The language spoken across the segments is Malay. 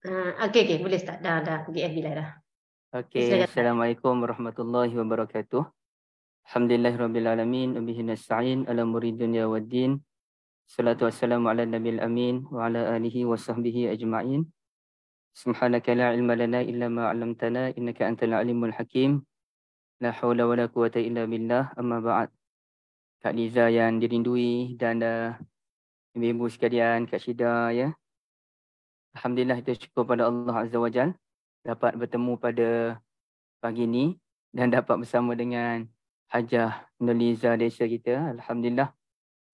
Okey, okey, boleh start. Dah pergi FB dah dah. Okey, Silakan start. Assalamualaikum warahmatullahi wabarakatuh. Alhamdulillahirrabbilalamin. Wabihi nasta'in ala umuri dunya waddin. Salatu wassalamu ala nabil amin wa ala alihi wa sahbihi ajma'in. Subhanaka la ilma lana illa ma 'allamtana innaka antal alimul hakim. La haula wa la quwata illa billah. Amma ba'd. Kak Liza yang dirindui dan ibu-ibu sekalian, Kak Syida ya. Alhamdulillah, kita syukur pada Allah Azza wa Jal dapat bertemu pada pagi ini dan dapat bersama dengan Hajah Nurliza desa kita. Alhamdulillah,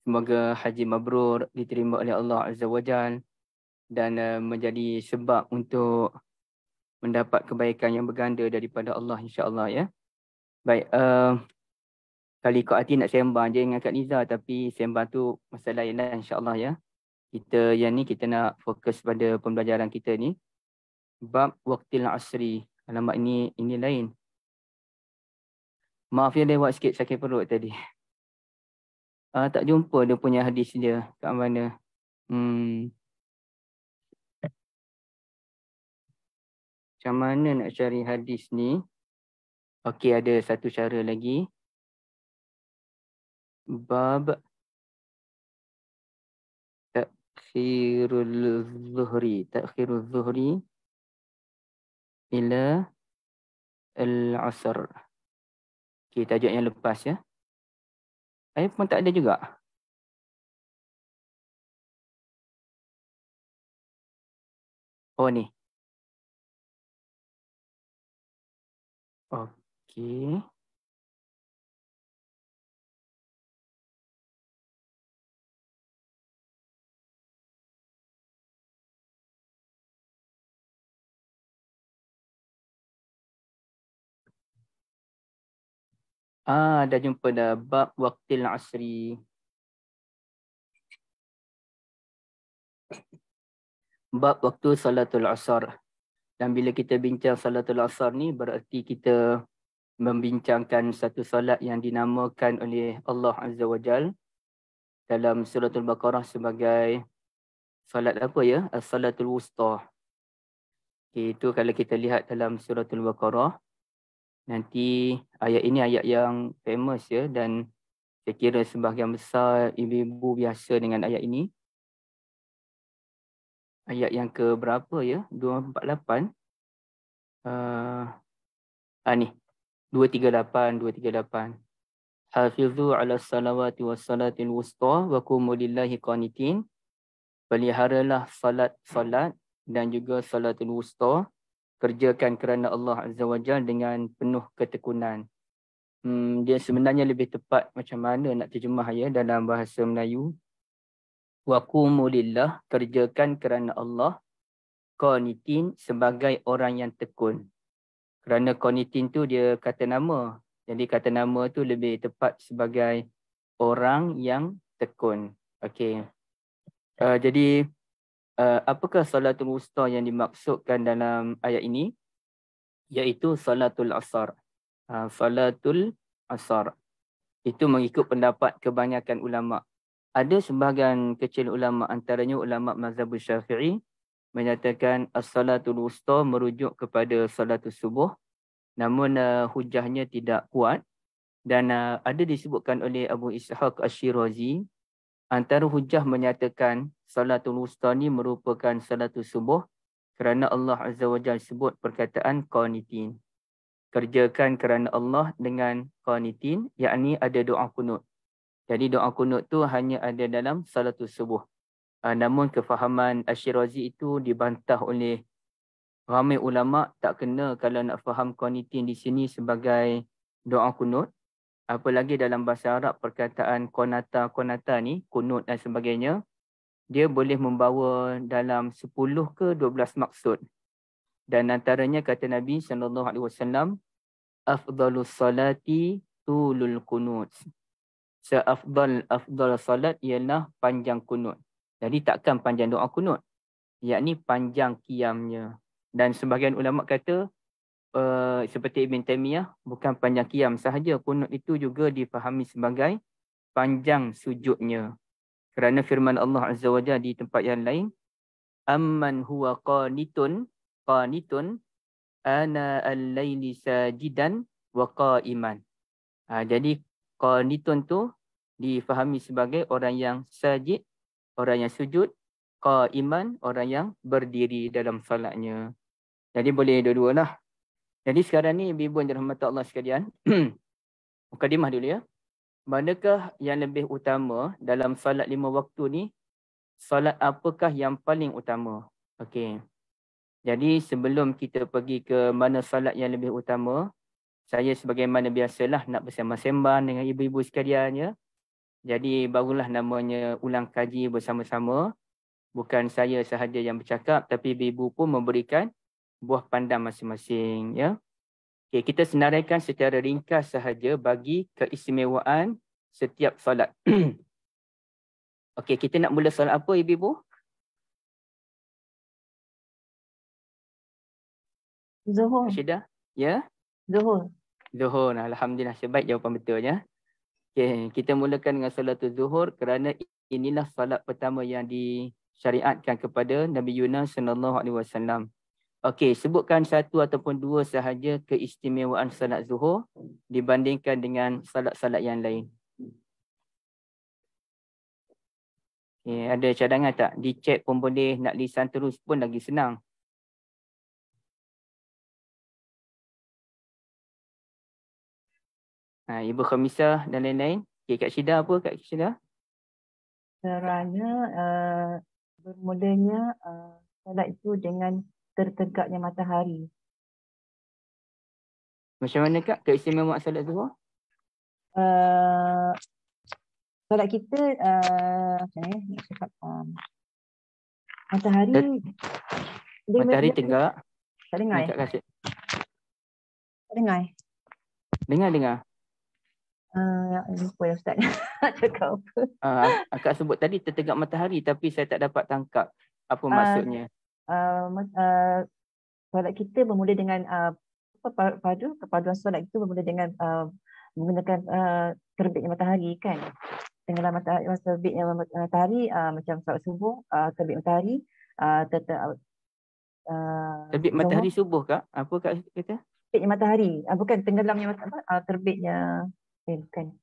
semoga haji mabrur diterima oleh Allah Azza wa Jal dan menjadi sebab untuk mendapat kebaikan yang berganda daripada Allah, insya-Allah ya. Baik, kali Kak Ati nak sembang je dengan Kak Liza, tapi sembang tu masalah lain lah, insya-Allah ya. Kita nak fokus pada pembelajaran kita ni. Bab waqtil asri. Alamat ini lain. Maaf ya, lewat sikit sakit perut tadi. Tak jumpa dia punya hadis dia kat mana. Macam mana nak cari hadis ni? Okey, ada satu cara lagi. Bab Ta'khirul Zuhri ila al-asr. Okey, tajuk yang lepas ya. Pun tak ada juga. Oh ni. Okey. Dah jumpa dah. Bab waqtil asri. Bab waktu salatul asar. Dan bila kita bincang salatul asar ni, berarti kita membincangkan satu salat yang dinamakan oleh Allah Azza wa Jal dalam suratul Baqarah sebagai salat apa ya? As-salatul wusta. Okay, itu kalau kita lihat dalam suratul Baqarah, nanti ayat ini ayat yang famous ya, dan saya kira sebahagian besar ibu-ibu biasa dengan ayat ini. Ayat yang ke berapa ya? 248. Ni 238. Hafizu ala salawati was salatil wusta wa qumu lillahi qanitin. Peliharalah salat dan juga salatul wusta. Kerjakan kerana Allah Azza wa Jalla dengan penuh ketekunan. Dia sebenarnya lebih tepat macam mana nak terjemah ya dalam bahasa Melayu. Wa qumu lillah, kerjakan kerana Allah. Qanitin, sebagai orang yang tekun. Kerana qanitin tu dia kata nama. Jadi kata nama tu lebih tepat sebagai orang yang tekun. Okey. Jadi apakah salatul wusta yang dimaksudkan dalam ayat ini? Iaitu salatul asar. Salatul asar. Itu mengikut pendapat kebanyakan ulama. Ada sebahagian kecil ulama, antaranya ulama mazhab Syafi'i, menyatakan as-salatul wusta merujuk kepada salatul subuh. Namun hujahnya tidak kuat. Dan ada disebutkan oleh Abu Ishaq Ash-Shirazi, antara hujah menyatakan salatul wusta ni merupakan salatul subuh kerana Allah Azza wa Jalla sebut perkataan qanitin. Kerjakan kerana Allah dengan qanitin, yakni ada doa kunut. Jadi doa kunut tu hanya ada dalam salatul subuh. Namun kefahaman Ash-Shirazi itu dibantah oleh ramai ulama, tak kena kalau nak faham qanitin di sini sebagai doa kunut. Apalagi dalam bahasa Arab perkataan qanata ni, kunut dan sebagainya, dia boleh membawa dalam 10 ke 12 maksud. Dan antaranya kata Nabi SAW, afdalus salati tulul kunut. Seafdal salat ialah panjang kunut. Jadi takkan panjang doa kunut, yakni panjang qiyamnya. Dan sebahagian ulama kata seperti Ibn Taymiyah, bukan panjang qiyam sahaja, kunut itu juga difahami sebagai panjang sujudnya. Kerana firman Allah Azza wa Jalla di tempat yang lain, amman huwa qanitun ana al-laili sajidan wa qa'iman. Jadi qanitun tu difahami sebagai orang yang sajid, orang yang sujud, qa'iman, orang yang berdiri dalam solatnya. Jadi boleh dua-dua lah. Jadi sekarang ni ibu-ibu yang dirahmati Allah sekalian, mukadimah dulu ya. Manakah yang lebih utama dalam solat 5 waktu ni? Solat apakah yang paling utama? Okey. Jadi sebelum kita pergi ke mana solat yang lebih utama, saya sebagaimana biasalah nak bersembang-sembang dengan ibu-ibu sekalian ya. Jadi barulah namanya ulang kaji bersama-sama. Bukan saya sahaja yang bercakap, tapi ibu-ibu pun memberikan buah pandang masing-masing ya. Okay, kita senaraikan secara ringkas sahaja bagi keistimewaan setiap solat. Okey, kita nak mula solat apa ibu-ibu? Zuhur. Rashidah? Ya? Zuhur. Zuhur. Alhamdulillah, sebaik jawapan betulnya. Okey, kita mulakan dengan solatul zuhur kerana inilah solat pertama yang disyariatkan kepada Nabi Yunus sallallahu alaihi wasallam. Okey, sebutkan satu ataupun dua sahaja keistimewaan solat zuhur dibandingkan dengan solat-solat yang lain. Okay, ada cadangan tak? Dicek pun boleh, nak lisan terus pun lagi senang. Ibu Khamisah dan lain-lain. Okay, Kak Syida apa Kak Syida? Kerana bermulanya solat itu dengan tertegaknya matahari. Macam mana Kak keistimewaan solat zuhur? Solat kita macam ni nak cakap matahari Matahari tegak. Tak dengar Kak Kasyid. Tak dengar Dengar. lupa ya Ustaz nak cakap apa. Akak sebut tadi tertegak matahari tapi saya tak dapat tangkap apa maksudnya. Solat kita bermula dengan kepaduan solat itu bermula dengan menggunakan terbitnya matahari kan. Tenggelam matahari, terbitnya matahari macam solat subuh, terbit matahari, Terbit matahari subuh Kak? Apa Kak kata? Terbitnya matahari, bukan tenggelamnya terbitnya, bukan.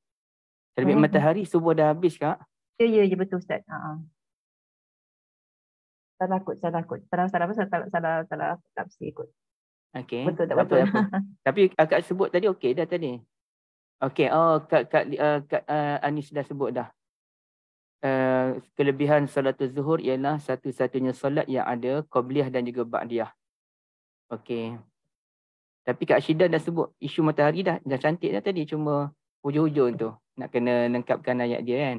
Terbit matahari subuh dah habis Kak? Ya betul Ustaz. Salah tafsir kot. Okey. Betul tak betul? Apa. Tapi akak sebut tadi okey dah tadi. Okey, Kak Anis dah sebut dah. Kelebihan solatul zuhur ialah satu-satunya solat yang ada qabliyah dan juga ba'diyah. Okey. Tapi Kak Syida dah sebut isu matahari dah cantik dah tadi, cuma hujung-hujung tu nak kena lengkapkan ayat dia kan.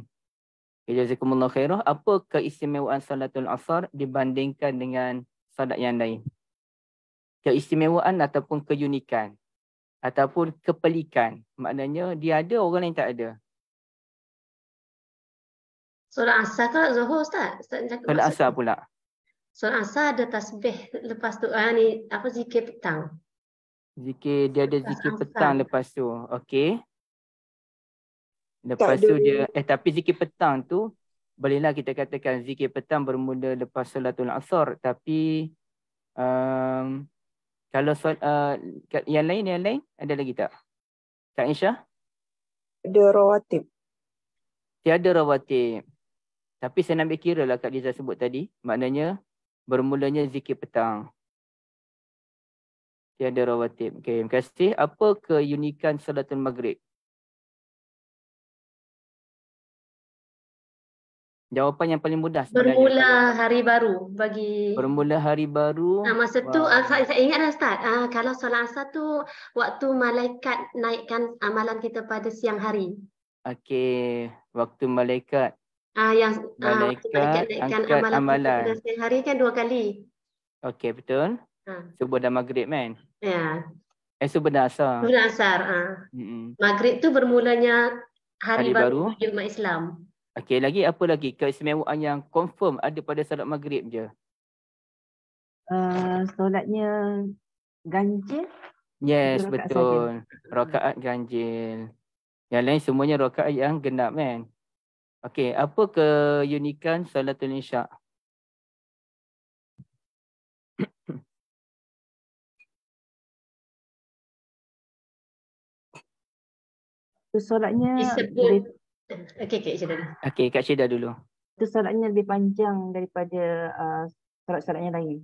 Jazakumullah khairah. Apa keistimewaan salatul asar dibandingkan dengan salat yang lain? Keistimewaan ataupun keunikan ataupun kepelikan. Maknanya dia ada, orang lain tak ada. Solat asar ke zuhur Ustaz? Solat asar pula. Solat asar ada tasbih, lepas tu ni apa zikir petang. Zikir, dia ada zikir Asar. petang lepas tu. Okey. Lepas tu dia, tapi zikir petang tu, bolehlah kita katakan zikir petang bermula lepas solatul asar. Tapi kalau yang lain, ada lagi tak? Kak Aisyah? Ada rawatib. Tiada rawatib. Tapi saya nak ambil kira lah Kak Liza sebut tadi. Maknanya bermulanya zikir petang. Tiada rawatib. Okay, terima kasih. Apa keunikan solatul maghrib? Jawapan yang paling mudah sebenarnya. Bermula hari baru bagi. Bermula hari baru. Masa tu saya ingat dah Ustaz. Kalau solat asar tu waktu malaikat naikkan amalan kita pada siang hari. Okey, waktu malaikat. Waktu malaikat naikkan angkat amalan kita pada siang hari kan 2 kali. Okey, betul. Subuh dan maghrib kan? Ya. Subuh dan asar. Subuh dan asar. Maghrib tu bermulanya hari baru bagi umat Islam. Okey, apa lagi keistimewaan yang confirm ada pada solat maghrib je? Solatnya ganjil. Yes, betul. Rakaat ganjil. Yang lain semuanya rakaat yang genap kan? Okey, apa keunikan solatul isyak? Tu solatnya Disebut. lebih, Okey, Syeda. Okey, Kak Syeda dulu. tu solatnya lebih panjang daripada solat-solat yang lain.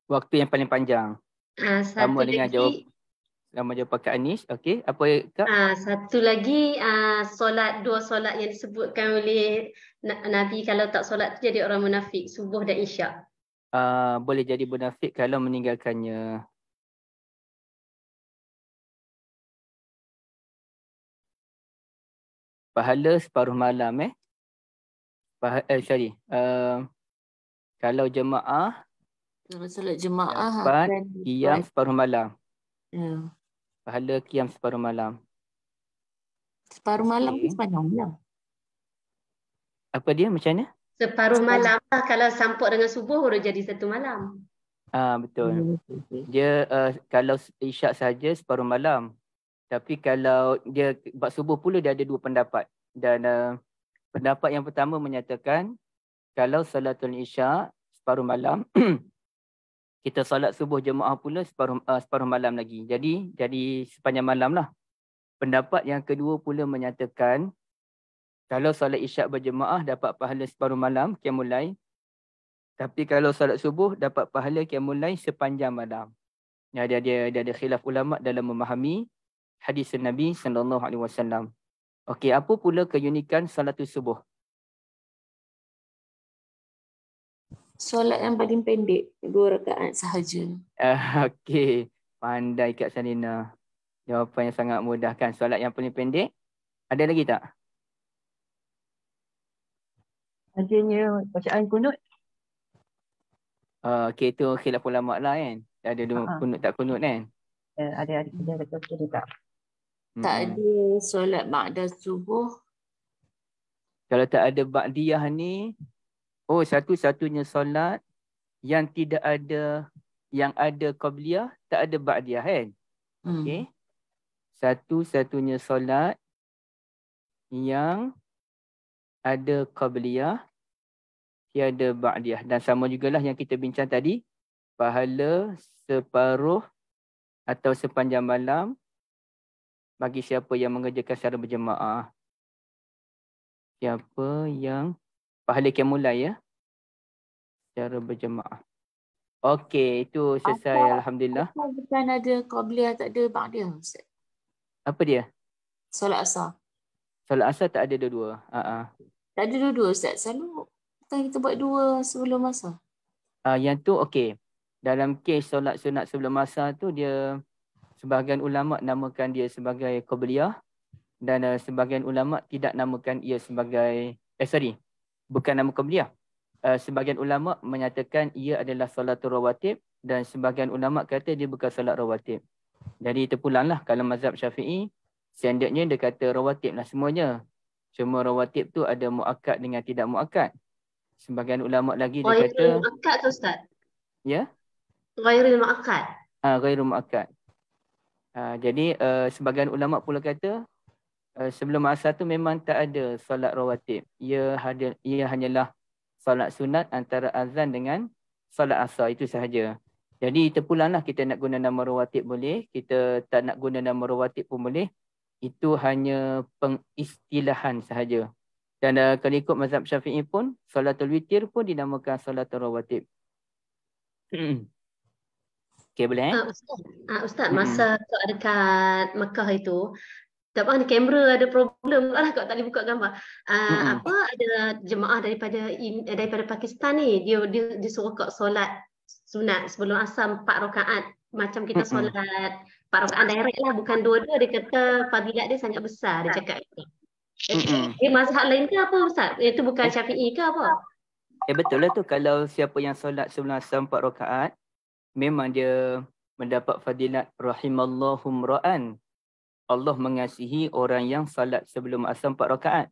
Waktu yang paling panjang. Satu Sama dengan lagi, jawab Kak Anis. Okey, apa Kak? satu lagi dua solat yang disebutkan oleh Nabi, kalau tak solat tu jadi orang munafik, subuh dan isyak. Boleh jadi munafik kalau meninggalkannya. Pahala separuh malam kalau jemaah Kalau solat jemaah dapat akan qiyam buat separuh malam. ya, Pahala qiyam separuh malam. separuh malam Okey. ke sepanjang malam. Apa dia macam mana? Separuh malam lah, kalau sampuk dengan subuh baru jadi satu malam. Betul. Okey. Dia kalau isyak saja separuh malam. Tapi kalau dia buat subuh pula dia ada dua pendapat. Dan pendapat yang pertama menyatakan kalau salatul isyak separuh malam, kita solat subuh jemaah pula separuh malam lagi. Jadi sepanjang malam lah. Pendapat yang kedua pula menyatakan kalau solat isyak berjemaah dapat pahala separuh malam qiyamul lail. Tapi kalau solat subuh dapat pahala qiyamul lail sepanjang malam. Dia ada khilaf ulama dalam memahami hadis Nabi SAW. Okey, apa pula keunikan salatul subuh? Solat yang paling pendek 2 rakaat sahaja. Okey, pandai Kak Salina. Jawapan yang sangat mudah kan. Solat yang paling pendek. Ada lagi tak? Adanya bacaan kunut. Okey, itu khilaf ulama lah kan. Ada dua kunut tak kunut kan. Ada kita betul tak? Tak ada solat ba'da subuh. Kalau tak ada ba'diyah ni, satu-satunya solat yang tidak ada, yang ada qabliyah, tak ada ba'diyah kan. Okey. Satu-satunya solat yang ada qabliyah, tiada ba'diyah. Dan sama jugalah yang kita bincang tadi, pahala separuh atau sepanjang malam bagi siapa yang mengerjakan secara berjemaah. Siapa yang pahala qiyamul lail ya, secara berjemaah. Okey, itu selesai. Alhamdulillah. Bukan ada qabliyah, tak ada ba'diyah, Ustaz. Apa dia? Solat asar. Solat asar tak ada dua-dua. Tak ada dua-dua, Ustaz. Selalu kan kita buat 2 sebelum asar. Yang tu okey. Dalam kes solat sunat sebelum asar tu, dia sebahagian ulama namakan dia sebagai qabliyah dan sebahagian ulama tidak namakan ia sebagai bukan nama qabliyah. Sebahagian ulama menyatakan ia adalah solatul rawatib dan sebahagian ulama kata dia bukan solat rawatib. Jadi terpulanglah kalau mazhab Syafi'i standardnya dia kata rawatib lah semuanya. Cuma rawatib tu ada muakkad dengan tidak muakkad. Sebahagian ulama lagi dia kata Ghairul muakkad tu Ustaz? ya? Ghairul muakkad. Ghairul muakkad. Jadi sebahagian ulama pula kata sebelum asar tu memang tak ada solat rawatib. Ia hanyalah solat sunat antara azan dengan solat asar, itu sahaja. Jadi terpulanglah kita nak guna nama rawatib boleh, kita tak nak guna nama rawatib pun boleh. Itu hanya pengistilahan sahaja. Dan kalau ikut mazhab Syafi'i pun, solatul witir pun dinamakan solatul rawatib. Okey, boleh Ustaz, masa dekat Mekah itu, tak apa, kamera ada problem lah kalau tak boleh buka gambar. Ada jemaah daripada Pakistan ni, dia suruh kau solat sunat sebelum asar 4 rakaat. Macam kita solat 4 rakaat direct lah, bukan 2-2. Dia kata fadilat dia sangat besar, dia cakap itu. Dia mazhab lain ke apa Ustaz? Itu bukan Syafi'i ke apa? Betul lah tu. Kalau siapa yang solat sebelum asar 4 rakaat, memang dia mendapat fadilat rahimallahu mra'an. Allah mengasihi orang yang salat sebelum asar 4 rakaat.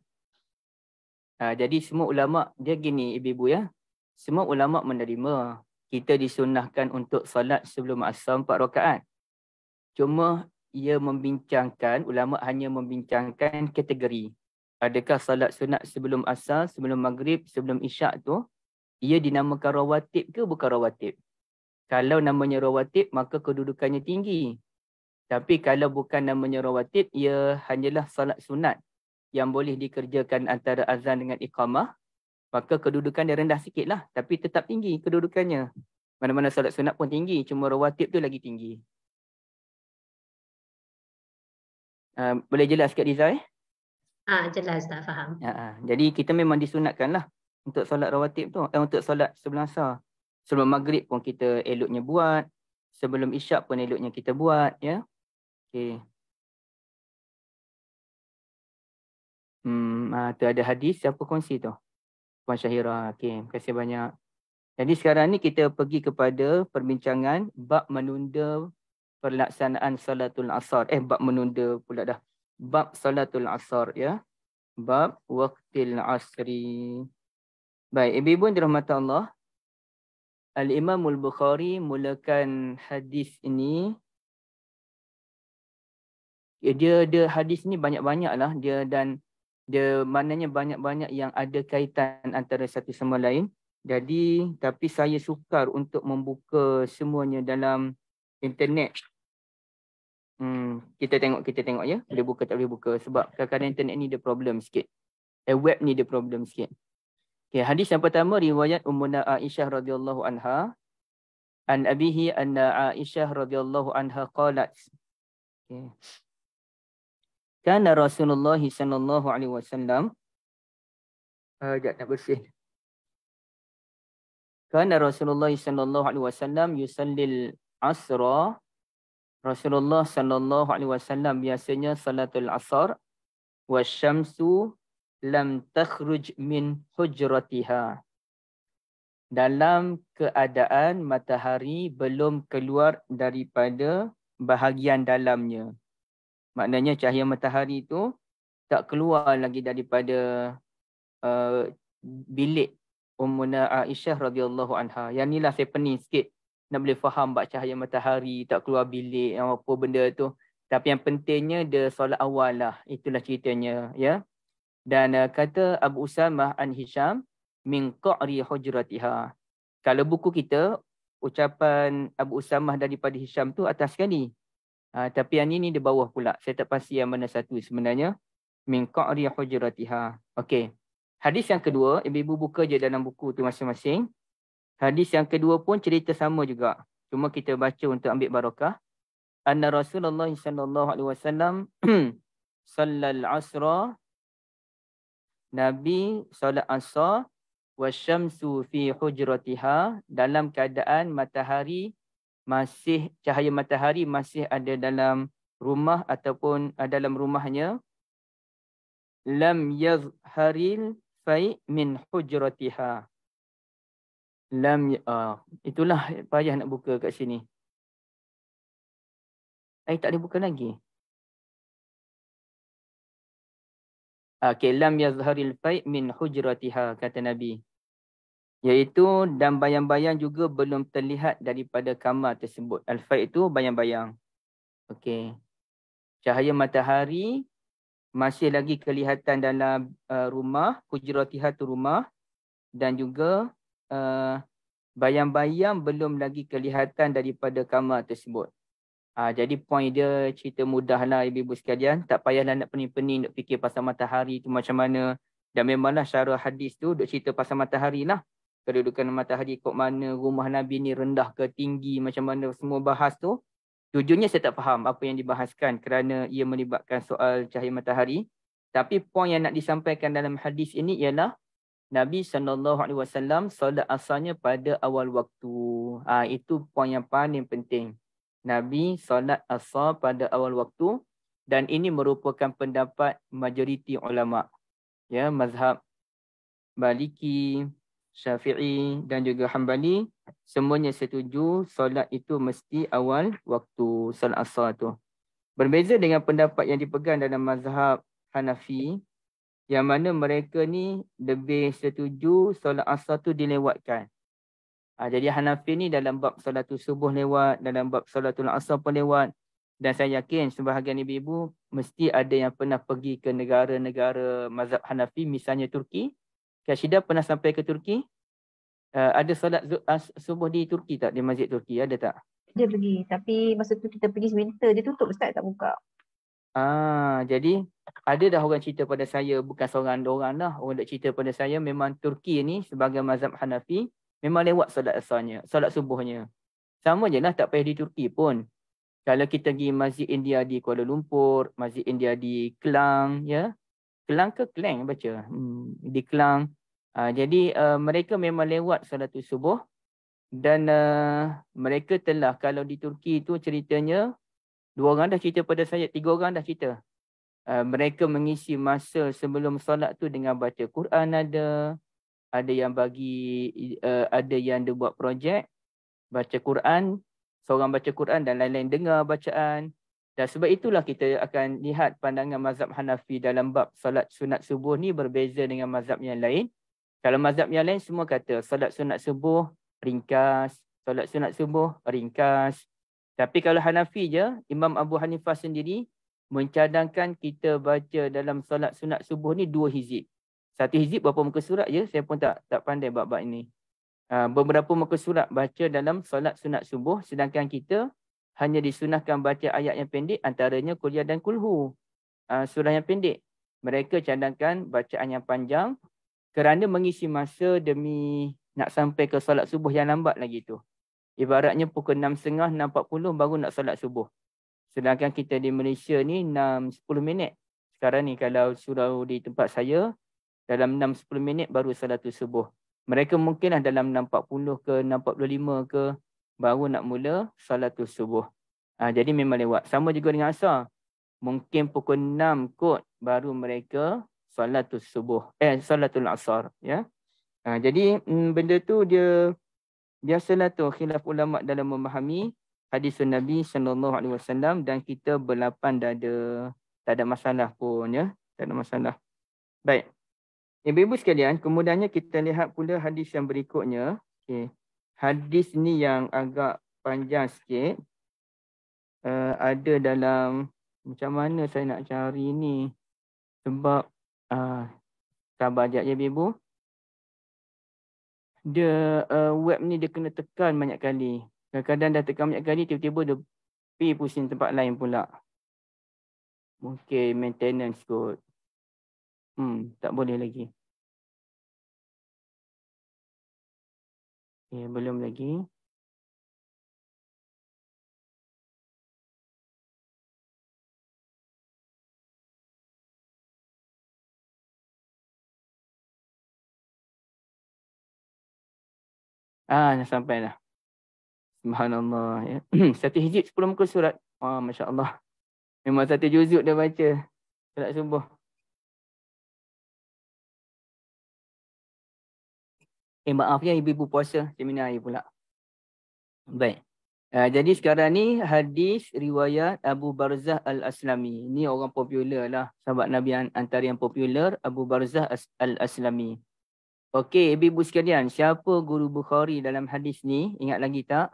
Jadi semua ulama, dia gini ibu-ibu ya. Semua ulama menerima kita disunahkan untuk salat sebelum asar 4 rakaat. Cuma ulama hanya membincangkan kategori. Adakah salat sunat sebelum asar, sebelum maghrib, sebelum isyak tu, ia dinamakan rawatib ke bukan rawatib? Kalau namanya rawatib, maka kedudukannya tinggi. Tapi kalau bukan namanya rawatib, ia hanyalah solat sunat yang boleh dikerjakan antara azan dengan iqamah, maka kedudukan dia rendah sikit lah. Tapi tetap tinggi kedudukannya. Mana-mana solat sunat pun tinggi, cuma rawatib tu lagi tinggi. Boleh jelas kat Riza Jelas, tak faham. Jadi kita memang disunatkan lah untuk solat rawatib tu. Untuk solat sebelum asar. Sebelum maghrib pun kita eloknya buat. Sebelum isyak pun eloknya kita buat. Ya. Okay. Tu ada hadis. Siapa kongsi tu? Puan Syahira. Okay. Terima kasih banyak. Jadi sekarang ni kita pergi kepada perbincangan bab menunda pelaksanaan salatul asar. Bab menunda pula dah. Bab salatul asar, ya. Bab waqtil asri. Baik, ibu-ibu yang dirahmati Allah. Al-Imam Al-Bukhari mulakan hadis ini. Dia hadis ni banyak-banyak lah. Dia maknanya banyak-banyak yang ada kaitan antara satu sama lain. Jadi, tapi saya sukar untuk membuka semuanya dalam internet. Kita tengok ya. Boleh buka tak boleh buka. Sebab kadang-kadang internet ni dia problem sikit. Web ni dia problem sikit. Okay, hadis yang pertama riwayat Ummuna Aisyah radhiyallahu anha. An abihi anna Aisyah radhiyallahu anha qalat. Okay. Kana Rasulullah sallallahu alaihi wasallam nak bersih. Kana Rasulullah sallallahu alaihi wasallam yusallil asra. Rasulullah sallallahu alaihi wasallam biasanya salatul asar wasyamsu lam takhruj min hujratiha. Dalam keadaan matahari belum keluar daripada bahagian dalamnya. Maknanya cahaya matahari itu tak keluar lagi daripada bilik Ummuna Aisyah radhiyallahu anha. Yang inilah saya pening sikit. Nak boleh faham bab cahaya matahari, tak keluar bilik, apa benda tu. Tapi yang pentingnya dia solat awal lah. Itulah ceritanya. Ya. Dan kata Abu Usamah an Hisham, min qa'ri hujratiha. Kalau buku kita, ucapan Abu Usamah daripada Hisham tu atas sekali. Tapi yang ini di bawah pula. Saya tak pasti yang mana satu sebenarnya. Min qa'ri hujratiha. Okey. Hadis yang kedua, ibu-ibu buka je dalam buku tu masing-masing. Hadis yang kedua pun cerita sama juga. Cuma kita baca untuk ambil barakah. Anna Rasulullah sallallahu alaihi wasallam sallal asra. Nabi salat asar wasyamsu fi hujratiha, dalam keadaan matahari masih, cahaya matahari masih ada dalam rumah ataupun dalam rumahnya. Lam yazharil fai min hujratiha. Itulah payah nak buka kat sini. Tak boleh buka lagi. Lam yazharil fai min hujratiha, kata Nabi. Iaitu dan bayang-bayang juga belum terlihat daripada kamar tersebut. Al-fai itu bayang-bayang. Okey. Cahaya matahari masih lagi kelihatan dalam rumah, hujratiha tu rumah, dan juga bayang-bayang belum lagi kelihatan daripada kamar tersebut. Jadi poin dia cerita mudah lah ibu-ibu sekalian. Tak payahlah nak pening-pening nak fikir pasal matahari tu macam mana. Dan memanglah syarah hadis tu duk cerita pasal matahari lah. Kedudukan matahari kok mana, rumah Nabi ni rendah ke tinggi, macam mana semua bahas tu. Jujurnya saya tak faham apa yang dibahaskan kerana ia melibatkan soal cahaya matahari. Tapi poin yang nak disampaikan dalam hadis ini ialah Nabi SAW solat asarnya pada awal waktu. Itu poin yang paling penting. Nabi solat asar pada awal waktu, dan ini merupakan pendapat majoriti ulama. Ya, mazhab Maliki, Syafi'i dan juga Hanbali semuanya setuju solat itu mesti awal waktu, solat asar tu. Berbeza dengan pendapat yang dipegang dalam mazhab Hanafi, yang mana mereka ni lebih setuju solat asar tu dilewatkan. Jadi Hanafi ni dalam bab salatul subuh lewat, dalam bab salatul asar pun lewat. Dan saya yakin sebahagian ibu-ibu mesti ada yang pernah pergi ke negara-negara mazhab Hanafi, misalnya Turki. Kak Syida pernah sampai ke Turki? Ada solat subuh di Turki tak? Di masjid Turki ada tak? Dia pergi. Tapi masa tu kita pergi winter, dia tutup Ustaz, tak buka. Jadi ada dah orang cerita pada saya, bukan seorang dua orang dah, orang dah cerita pada saya memang Turki ni sebagai mazhab Hanafi memang lewat solat asarnya, solat subuhnya. Sama je lah, tak payah di Turki pun. Kalau kita pergi Masjid India di Kuala Lumpur, Masjid India di Kelang, ya. Kelang ke Klang baca? Di Kelang. Jadi mereka memang lewat solat subuh dan mereka telah, kalau di Turki tu ceritanya, 2 orang dah cerita pada saya, 3 orang dah cerita. Mereka mengisi masa sebelum solat tu dengan baca Quran ada yang ada yang dia buat projek, baca Quran, seorang baca Quran dan lain-lain dengar bacaan. Dan sebab itulah kita akan lihat pandangan mazhab Hanafi dalam bab solat sunat subuh ni berbeza dengan mazhab yang lain. Kalau mazhab yang lain semua kata solat sunat subuh ringkas, solat sunat subuh ringkas. Tapi kalau Hanafi je, Imam Abu Hanifah sendiri mencadangkan kita baca dalam solat sunat subuh ni 2 hizib. 1 hizib berapa muka surat je, saya pun tak pandai bab-bab ini. Beberapa muka surat baca dalam solat sunat subuh, sedangkan kita hanya disunahkan baca ayat yang pendek, antaranya Qul Ya dan Kulhu. Surah yang pendek. Mereka cadangkan bacaan yang panjang kerana mengisi masa demi nak sampai ke solat subuh yang lambat lagi tu. Ibaratnya pukul 6.30, 6.40 baru nak solat subuh. Sedangkan kita di Malaysia ni 6-10 minit. Sekarang ni kalau surau di tempat saya, dalam 6-10 minit baru solat subuh. Mereka mungkinlah dalam 6.40 ke 6.45 ke baru nak mula solat subuh. Jadi memang lewat. Sama juga dengan asar. Mungkin pukul 6 kot baru mereka solat subuh. Solatul asar. Ya. Jadi benda tu dia biasalah tu khilaf ulama dalam memahami hadis Nabi SAW dan kita berlapan dah ada, tak ada masalah pun ya. Tak ada masalah. Baik. Ibu-ibu sekalian, kemudiannya kita lihat pula hadis yang berikutnya. Okay. Hadis ni yang agak panjang sikit. Ada dalam, macam mana saya nak cari ni. Sebab, sabar sekejap ya ibu. Dia web ni dia kena tekan banyak kali. Kadang-kadang dah tekan banyak kali, tiba-tiba dia pergi pusing tempat lain pula. Mungkin maintenance kot. Tak boleh lagi. Okay, belum lagi. Dah sampai dah. Subhanallah. Ya. 1 hizib 10 muka surat. Masya Allah. Memang 1 juzuk dah baca. Solat subuh. Maaf ya ibu-ibu puasa. Seminar air pula. Baik. Jadi sekarang ni hadis riwayat Abu Barzah Al-Aslami. Ini orang popular lah. Sahabat Nabi antara yang popular. Abu Barzah Al-Aslami. Okey, ibu-ibu sekalian. Siapa guru Bukhari dalam hadis ni? Ingat lagi tak?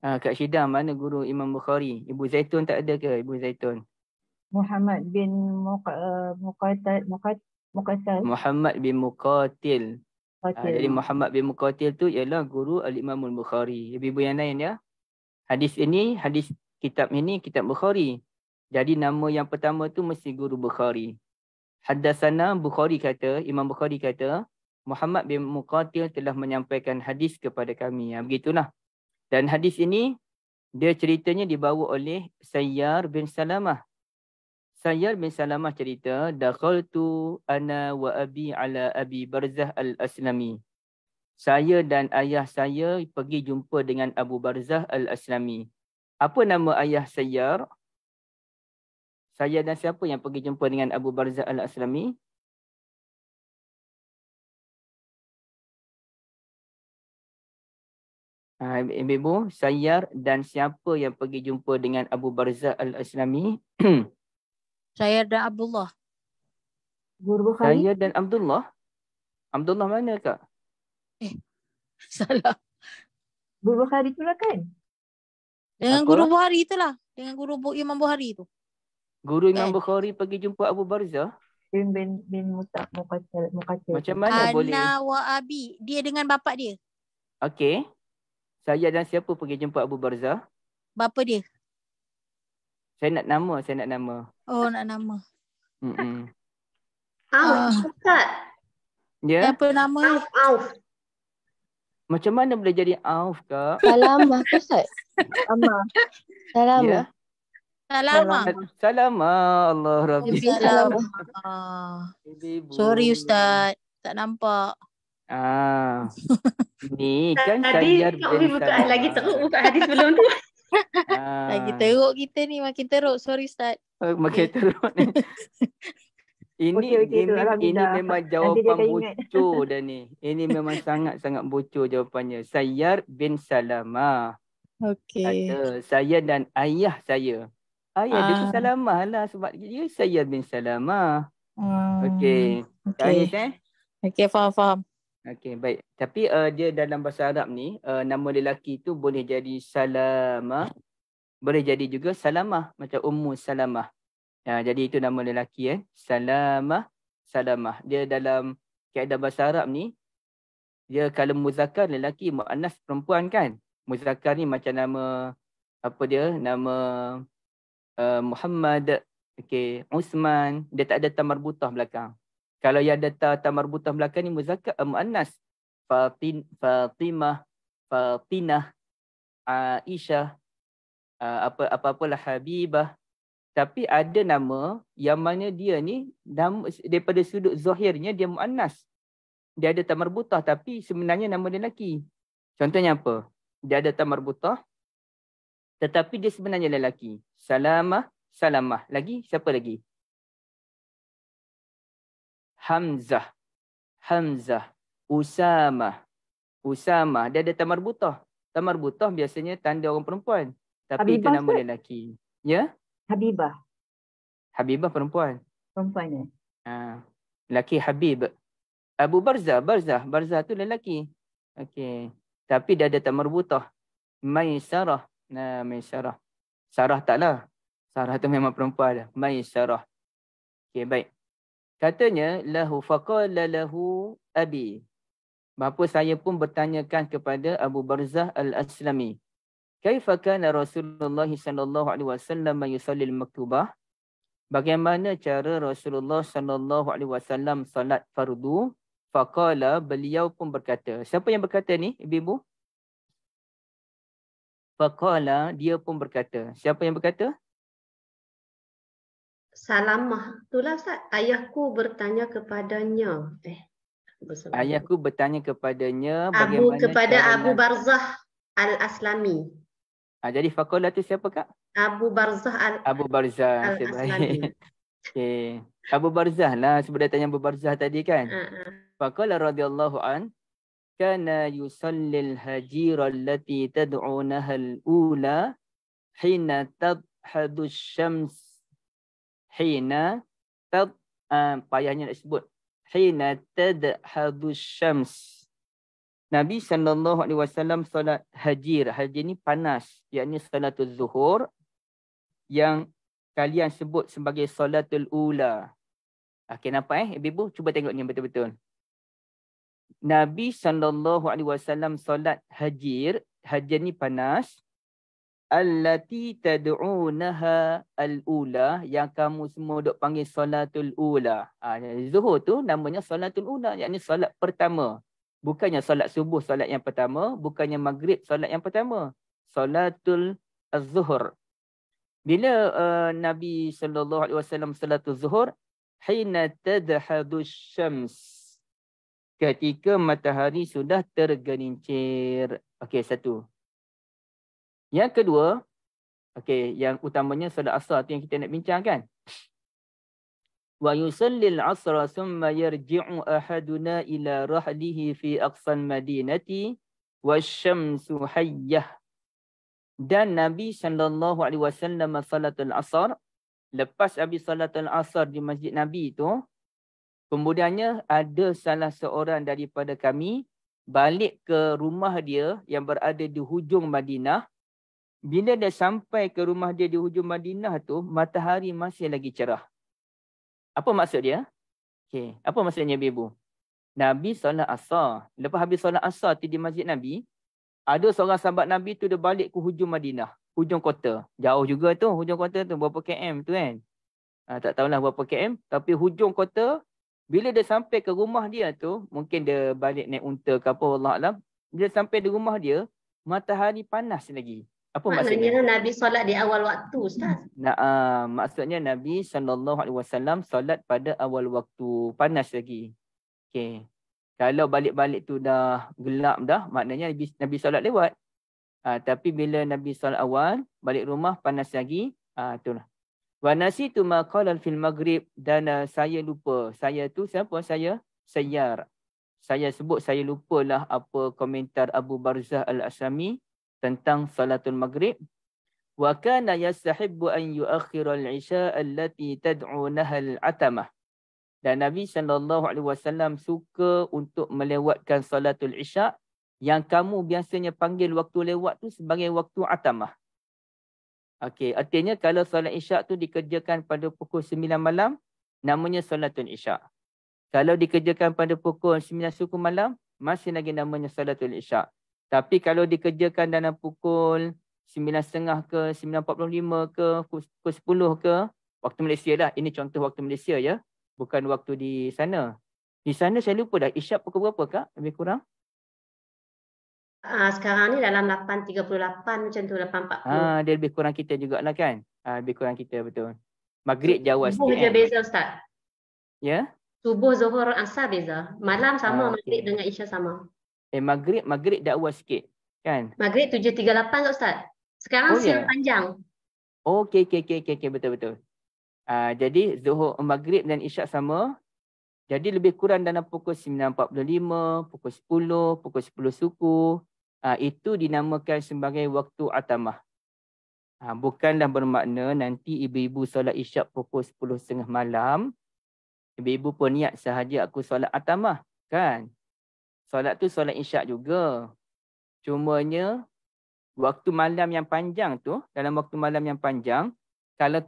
Kak Syidam, mana guru Imam Bukhari? Ibu Zaitun tak ada ke? Ibu Zaitun. Muhammad bin Muqatil. Muhammad bin Muqatil. Jadi Muhammad bin Muqatil tu ialah guru Al-Imam Al-Bukhari. Ibu-ibu yang lain ya. Hadis kitab ini kitab Bukhari. Jadi nama yang pertama tu mesti guru Bukhari. Haddatsana Bukhari kata, Imam Bukhari kata, Muhammad bin Muqatil telah menyampaikan hadis kepada kami. Begitulah. Dan hadis ini dia ceritanya dibawa oleh Sayyar bin Salamah. Sayyar bin Salamah cerita, dakhaltu ana wa abi ala Abi Barzah Al-Aslami. Saya dan ayah saya pergi jumpa dengan Abu Barzah Al-Aslami. Apa nama ayah Sayyar? Saya dan siapa yang pergi jumpa dengan Abu Barzah Al-Aslami? Ibu, Sayyar dan siapa yang pergi jumpa dengan Abu Barzah Al-Aslami? Saya dan Abdullah. Guru Bukhari. Saya dan Abdullah. Abdullah mana kak? Salah. Guru Bukhari tu lah kan? Dengan Apa? guru Bukhari itulah. Dengan guru Imam Bukhari tu. Guru Imam Kan? Bukhari pergi jumpa Abu Barzah. bin Muqatil. Macam mana boleh? Ana wa abi. Dia dengan bapak dia. Okey. Saya dan siapa pergi jumpa Abu Barzah? Bapa dia. Saya nak nama. Oh, nak nama. Mm-mm. Ustaz. Ya? Apa nama? Auf. Macam mana boleh jadi Auf, Kak? Salamah ke Ustaz? Salamah. Ya? Salama. Salamah. Allah Rabbi. Salama. Ibu. Sorry Ustaz. Tak nampak. Ni kan Tadi Sayyar Kak bin Umi buka Salamah. lagi teruk buka hadis sebelum tu. Lagi teruk kita ni. Makin teruk. Sorry Ustaz. Makin teruk ni. Okey, Ini memang jawapan akan ingat. bocor dah ni. Ini memang sangat-sangat bocor jawapannya. Sayyar bin Salamah. Okey. Kata saya dan ayah saya. Ayah dia tu Salamah lah sebab dia Sayyar bin Salamah. Okey. Okey. Okey, faham. Okey, baik. Tapi dia dalam bahasa Arab ni, nama lelaki tu boleh jadi Salamah. Boleh jadi juga Salamah. Macam Ummu Salamah. Jadi itu nama lelaki. Salamah. Dia dalam kaedah bahasa Arab ni, dia kalau muzakkar lelaki, muannas perempuan kan. Muzakkar ni macam nama, apa dia? Nama Muhammad, okey, Usman. Dia tak ada ta marbutah belakang. Kalau yang ada ta marbutah belakang ni muzakkar, muannas. Fatimah, Aisyah, apa-apalah Habibah. Tapi ada nama yang mana dia ni daripada sudut zahirnya dia muannas. Dia ada ta marbutah tapi sebenarnya nama dia lelaki. Contohnya apa? Dia ada ta marbutah tetapi dia sebenarnya lelaki. Salamah. Lagi siapa lagi? Hamzah. Usamah. Dia ada ta marbutah. Ta marbutah biasanya tanda orang perempuan. Tapi Habibah itu nama lelaki. Ya? Habibah perempuan. perempuan Lelaki Habib. Abu Barzah tu lelaki. Okey. Tapi dia ada ta marbutah. Maisarah. Maisarah. Sarah taklah. Sarah tu memang perempuan dah. Maisarah. Okey, baik. Katanya faqala lahu abi. Bapa saya pun bertanyakan kepada Abu Barzah Al-Aslami. Kaifa kana Rasulullah sallallahu alaihi wasallam yusalli al-maktubah? Bagaimana cara Rasulullah sallallahu alaihi wasallam salat fardu? Faqala, beliau pun berkata. Siapa yang berkata ni, ibu-ibu? Faqala, dia pun berkata. Siapa yang berkata? Salamah. Itulah Ustaz. Ayahku bertanya kepadanya. Ayahku bertanya kepadanya bagaimana kepada cara Abu Barzah Al-Aslami. Jadi faqala tu siapa, Kak? Abu Barzah Al-Aslami. Okey. Abu Barzah lah sebab dia tanya Abu Barzah tadi kan. Faqala radhiyallahu an kana yusallil hajira allati tad'unaha al-ula hina tadhhadu syams payahnya nak sebut hina tadhhadu syams. Nabi SAW solat hajir. Hajir ni panas. Iaitu salatul zuhur. Yang kalian sebut sebagai salatul ula. Okey, nampak ibu-ibu? Cuba tengok ni betul-betul. Nabi SAW solat hajir. Hajir ni panas. Allati tad'unaha al-ula. Yang kamu semua duk panggil salatul ula. Zuhur tu namanya salatul ula. Iaitu solat pertama. Bukannya solat subuh, solat yang pertama. Bukannya maghrib, solat yang pertama. Salatul az-zuhur. Bila Nabi SAW salatul zuhur, hina tadhhadu syams. Ketika matahari sudah tergelincir. Okey, satu. Yang kedua, okey, yang utamanya solat asar tu yang kita nak bincangkan. Wa yusallil asra thumma yarji'u ahaduna ila rahlihi fi aqsal madinati wasyamsu hayyah. Dan Nabi SAW salatul asar, lepas habis salatul asar di masjid Nabi itu, kemudiannya ada salah seorang daripada kami balik ke rumah dia yang berada di hujung Madinah Bila dia sampai ke rumah dia di hujung Madinah tu, matahari masih lagi cerah. Apa maksud dia? Okey, apa maksudnya ibu? Nabi solat asar. Lepas habis solat asar tu di masjid Nabi, ada seorang sahabat Nabi tu dia balik ke hujung Madinah, hujung kota. Jauh juga tu, hujung kota tu berapa km tu kan. Tak tahulah berapa km, tapi hujung kota, bila dia sampai ke rumah dia tu, mungkin dia balik naik unta ke apa, Wallahualam. Bila sampai di rumah dia, matahari panas lagi. Apa maksudnya? Maknanya Nabi solat di awal waktu, Ustaz. Maksudnya Nabi SAW solat pada awal waktu, panas lagi. Okay. Kalau balik-balik tu dah gelap dah, maknanya Nabi solat lewat. Tapi bila Nabi solat awal, balik rumah panas lagi, itulah. Wa nasitu ma qala fil maghrib, dan saya lupa. Saya tu siapa? Saya Sayyar. Saya sebut saya lupalah apa komentar Abu Barzah Al-Asyami tentang salatul maghrib. Wa kana yastahibbu an yuakhkhira al-isha allati tad'unaha al-atamah. Dan Nabi SAW suka untuk melewatkan salatul isya yang kamu biasanya panggil waktu lewat tu sebagai waktu atamah. Okey, artinya kalau solat isyak tu dikerjakan pada pukul 9 malam, namanya salatul isyak. Kalau dikerjakan pada pukul 9 suku malam, masih lagi namanya salatul isyak. Tapi kalau dikerjakan dalam pukul 9.30 ke, 9.45 ke, pukul 10 ke, waktu Malaysia lah. Ini contoh waktu Malaysia ya. Bukan waktu di sana. Di sana saya lupa dah, isyak pukul berapa Kak? Lebih kurang? Sekarang ni dalam 8.38 macam tu, 8.40. Dia lebih kurang kita jugalah kan? Lebih kurang kita, betul. Maghrib jauh sikit Subuh je kan? beza, Ustaz. Ya? Subuh, Zuhur, Asar beza. Malam sama, Maghrib Okay. dengan Isya sama. Maghrib dah awal sikit kan? Maghrib 7.38 Ustaz. Sekarang siang panjang. Okey, betul. Jadi Zuhur, Maghrib dan Isyak sama. Jadi lebih kurang dalam pukul 9.45, pukul 10, pukul 10 suku. Itu dinamakan sebagai waktu atamah. Bukanlah bermakna nanti ibu-ibu solat isyak pukul 10.30 malam. Ibu-ibu pun niat sahaja aku solat atamah. Kan? Solat tu solat isyak juga. Cumanya waktu malam yang panjang tu, dalam waktu malam yang panjang, kalau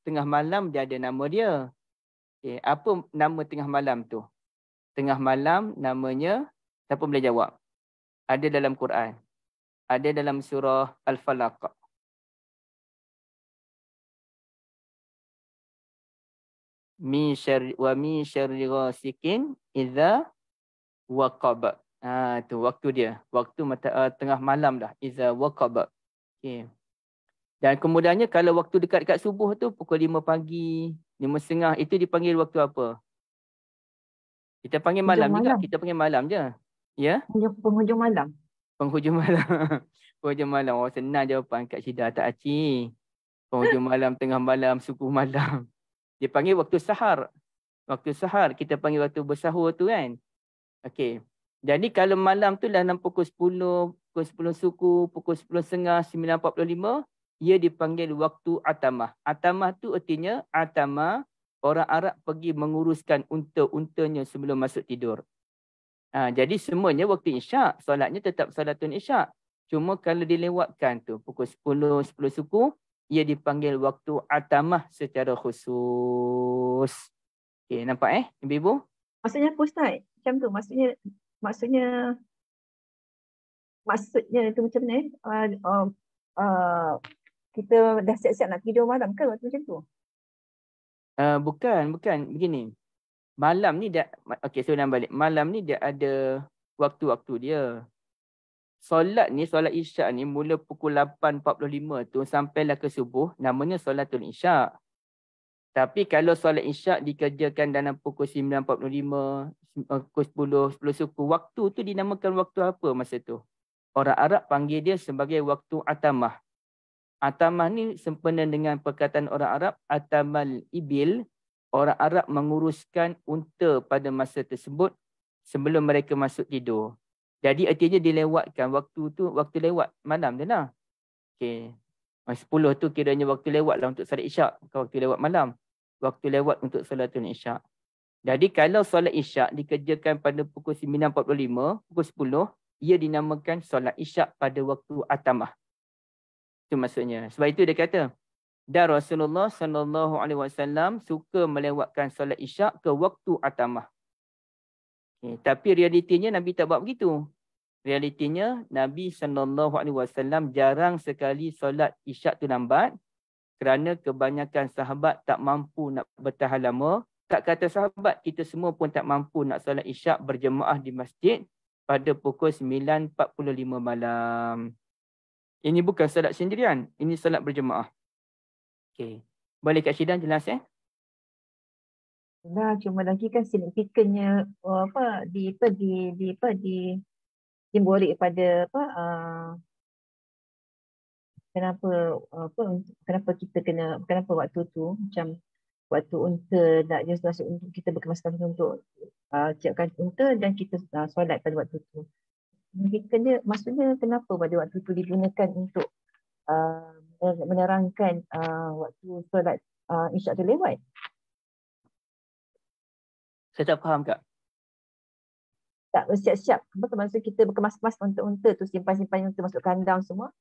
tengah malam dia ada nama dia. Okay. Apa nama tengah malam tu? Tengah malam namanya, siapa boleh jawab? Ada dalam Quran. Ada dalam surah Al-Falaq. Min syarri ghasikin idza waqab. Tu waktu dia. Waktu tengah malam dah. Idza waqab. Okey. Dan kemudiannya kalau waktu dekat-dekat subuh tu pukul 5 pagi, 5.30, itu dipanggil waktu apa? Kita panggil malam juga. Kita panggil malam je. Ya? Penghujung malam. Penghujung malam. Penghujung malam. Oh, senang jawapan Kak Syida tak Aci. Penghujung malam, tengah malam, suku malam. Dia panggil waktu sahar. Waktu sahar. Kita panggil waktu bersahur tu kan. Okey. Jadi kalau malam tu dalam pukul 10, pukul 10 suku, pukul 10.30, 9.45, ia dipanggil waktu atamah. Atamah tu artinya orang Arab pergi menguruskan unta-untanya sebelum masuk tidur. Jadi semuanya waktu isyak, solatnya tetap salatul isyak. Cuma kalau dilewatkan tu pukul 10 suku, ia dipanggil waktu atamah secara khusus. Okey, nampak ibu-ibu? Maksudnya apa Ustaz? Macam tu, maksudnya itu macam ni. Kita dah siap-siap nak tidur malam ke macam tu? Bukan begini. Malam ni dia, okey, soalan balik. Malam ni dia ada waktu-waktu dia. Solat isyak ni mula pukul 8.45 tu sampailah ke subuh, namanya solatul isyak. Tapi kalau solat isyak dikerjakan dalam pukul 9.45, pukul 10 suku, waktu tu dinamakan waktu apa masa tu? Orang Arab panggil dia sebagai waktu atamah. Atamah ni sempena dengan perkataan orang Arab, atamal ibil. Orang Arab menguruskan unta pada masa tersebut sebelum mereka masuk tidur. Jadi artinya dilewatkan waktu tu, waktu lewat malam je lah. Okay. 10 tu kiranya waktu lewat lah untuk solat isyak. Bukan waktu lewat malam. Waktu lewat untuk solatul isyak. Jadi kalau solat isyak dikerjakan pada pukul 9.45, pukul 10, ia dinamakan solat isyak pada waktu atamah. Itu maksudnya. Sebab itu dia kata, dan Rasulullah SAW suka melewatkan solat isyak ke waktu atamah. Okay. Tapi realitinya Nabi tak buat begitu. Realitinya Nabi SAW jarang sekali solat isyak tu lambat kerana kebanyakan sahabat tak mampu nak bertahan lama. Tak kata sahabat, kita semua pun tak mampu nak solat isyak berjemaah di masjid pada pukul 9.45 malam. Ini bukan solat sendirian, ini solat berjemaah. Okey. Boleh Kak Syidan jelas Nah, cuma lagi kan signifikannya simbolik pada kenapa kita kenapa waktu tu macam waktu unta nak jelas untuk kita berkemas-kemas untuk siapkan unta dan kita solat pada waktu tu. Signifikannya maksudnya kenapa pada waktu tu digunakan untuk menerangkan waktu solat isyak tu lewat. Saya tak faham Kak. Tak bersiap-siap. Maksud kita berkemas-kemas untuk unta tu, simpan-simpan unta masuk kandang semua.